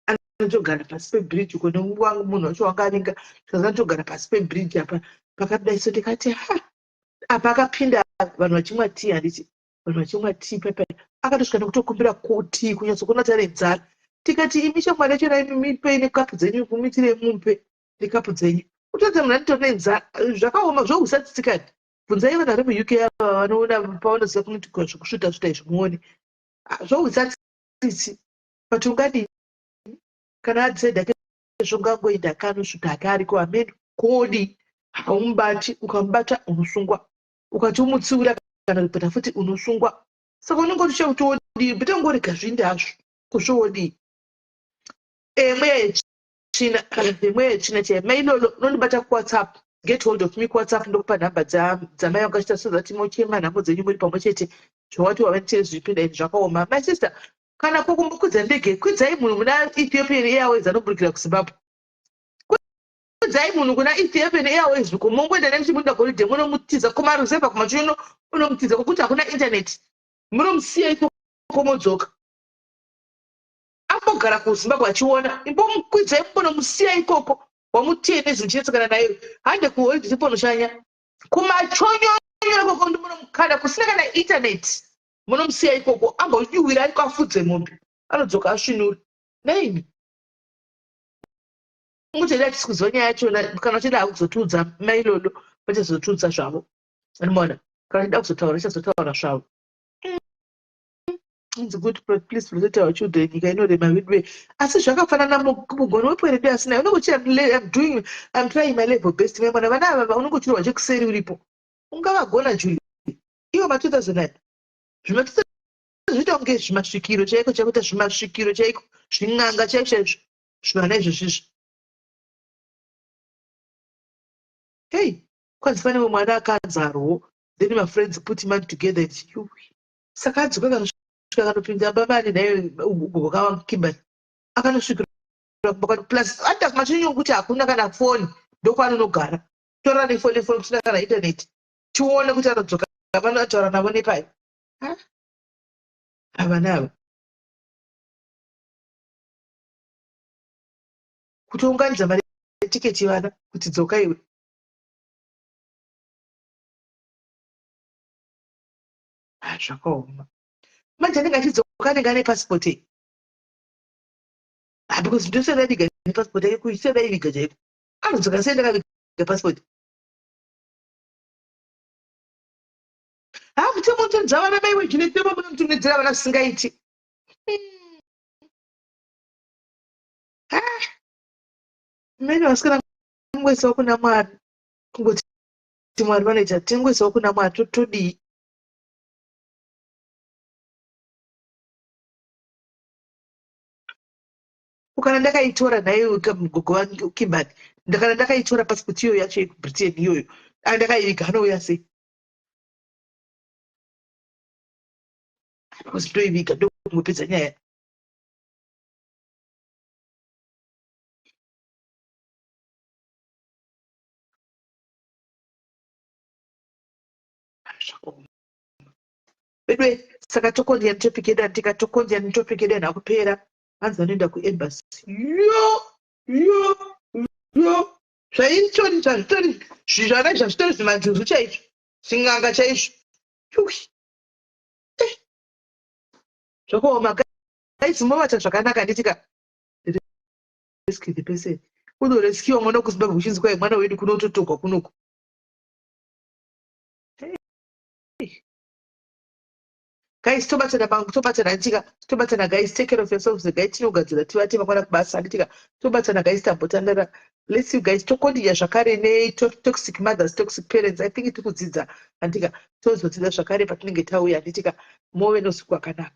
anotogara pasi pebridge uko newangu munhu wacho wanga aringa zvikanzi anotogara pasi pebridge apa pakadai so tikati apa akapinda vanhu vachimwa tii handiti vanhu vachimwa tii pepe akatosvika nekutokumbira kuti kunyatsokuona tare nzara tikati imi shamwari yacho raimipe nekapu dzenyu mumitire mupe nekapu dzenyu utodza munhu anditori nenzara zvakaoma zvousatsikani bvunzai vanhu vari muuk ava vanoona paonoziva kunoitikwa zvokusvuta izvi muone zvousatisi but ungadini kana adhisaidha zvongangoenda kanosvuta hake ariko ameni kodi haumubati ukamubata unosungwa ukati umutsiura kana kupeta futi unosungwa saka unongoti chekuti wodii betengorega zvindi hazvo kuzvoodii imwe yechina chai mailolo nondibata kuwhatsapp get hold of me kuwhatsapp ndokupa nhamba dzamai vakachita sezati mochema nhamo dzenyu muri pamwe chete zvawati wavanitere zvipinda ini zvakaoma my sister kana kukumbukudza ndege kwidzai munhu muna ethiopian airways anoburukira kuzimbabwe kwidzai munhu kuna ethiopian airways uko mongoenda nemuchimunda golide munomutiza kumaruzeva kumachuno unomutiza kokuti hakuna intaneti munomusiya ikoko modzoka ambogara kuzimbabwe achiona imbomukwidzai munomusiya ikoko wamutiye nezvichitsikana nayo hande kuholidi tiponoshanya kumachonyonyo ikoko ndi munomukanda kusina kana intaneti munomusiya ikoko ambodiwira ariko afudze mombe anodzoka asvinura naini mutenda achikuziva nyaya yachona kana uchida kuzotiudza mailolo vachazotiudza zvavo animona kana uchida kuzotaura chazotaura zvavo It's good, please protect our children. You can know them midway. Asi zvakafanana mugoni wepweredu asina unongochira I'm trying my level best. Vana ava unongochirwa jekuseri uripo ungavagona Julie iwo ma2009 zvinoita kunge zvimasvikiro chaiko chakuita zvimasvikiro chaiko zvin'anga chaiko chaizvo zvivana izvozvizvi hey kwanzi pane mwana akadzarwo then my friends put him together and you saka adzoka kanopinda babani naye ugoka wakimbani akanosvikira plus hata kumachinyo kuti hakuna kana foni ndokwanonogara tora nefoni kusina kana intaneti tione kuti anodzoka vanotaura navo nepai avanava kutounganidza mari yetiketi vana kuti dzoka iwe zvakaoma manje anenge achidzoka anenge ane pasipoti because ndosenda ndiga nepasipoti yake kuisenda iviga chaiko anodzoka senda kaviga pasipoti mutemotonza vana maiwe zvinetema munomutumiridzira vana zvisingaiti mene vasikana mungoisawo kuna mwari kungoti Mwari vanoita tingoisawo kuna Mwari todii. Kana ndakaitora naye mugogo wangu Kimbani, kana ndakaitora pasipoti iyoyo yacho yekuBritain iyoyo, ndakaiviga anouya sei? Kuzi ndoiviga ndomupedza nyaya. Bedwe saka tokondia topic yedu andika tokondia topic yedu nakupera. Hanzi vanoenda kuembassy. Yo. Zvaitori zvizvana zvazvitori zvimanjuzu chaizvo. Zvinganga chaizvo. Zvakaoma guys, mavata zvakanaka nditika rescue the person. Kunorescue mwana kuZimbabwe uchinzi kwai mwana wedu kunototogwa kunoku. Guys, tobatana nditika tobatana guys, take care of yourselves. The guy tinogadzira tivate vakwana kubasa nditika tobatana guys tambotandara. Let's you guys tokondia zvakare ne toxic mothers, toxic parents. I think tikudzidza andika tozodzidza zvakare patinenge tauya nditika move nousiku hwakanaka.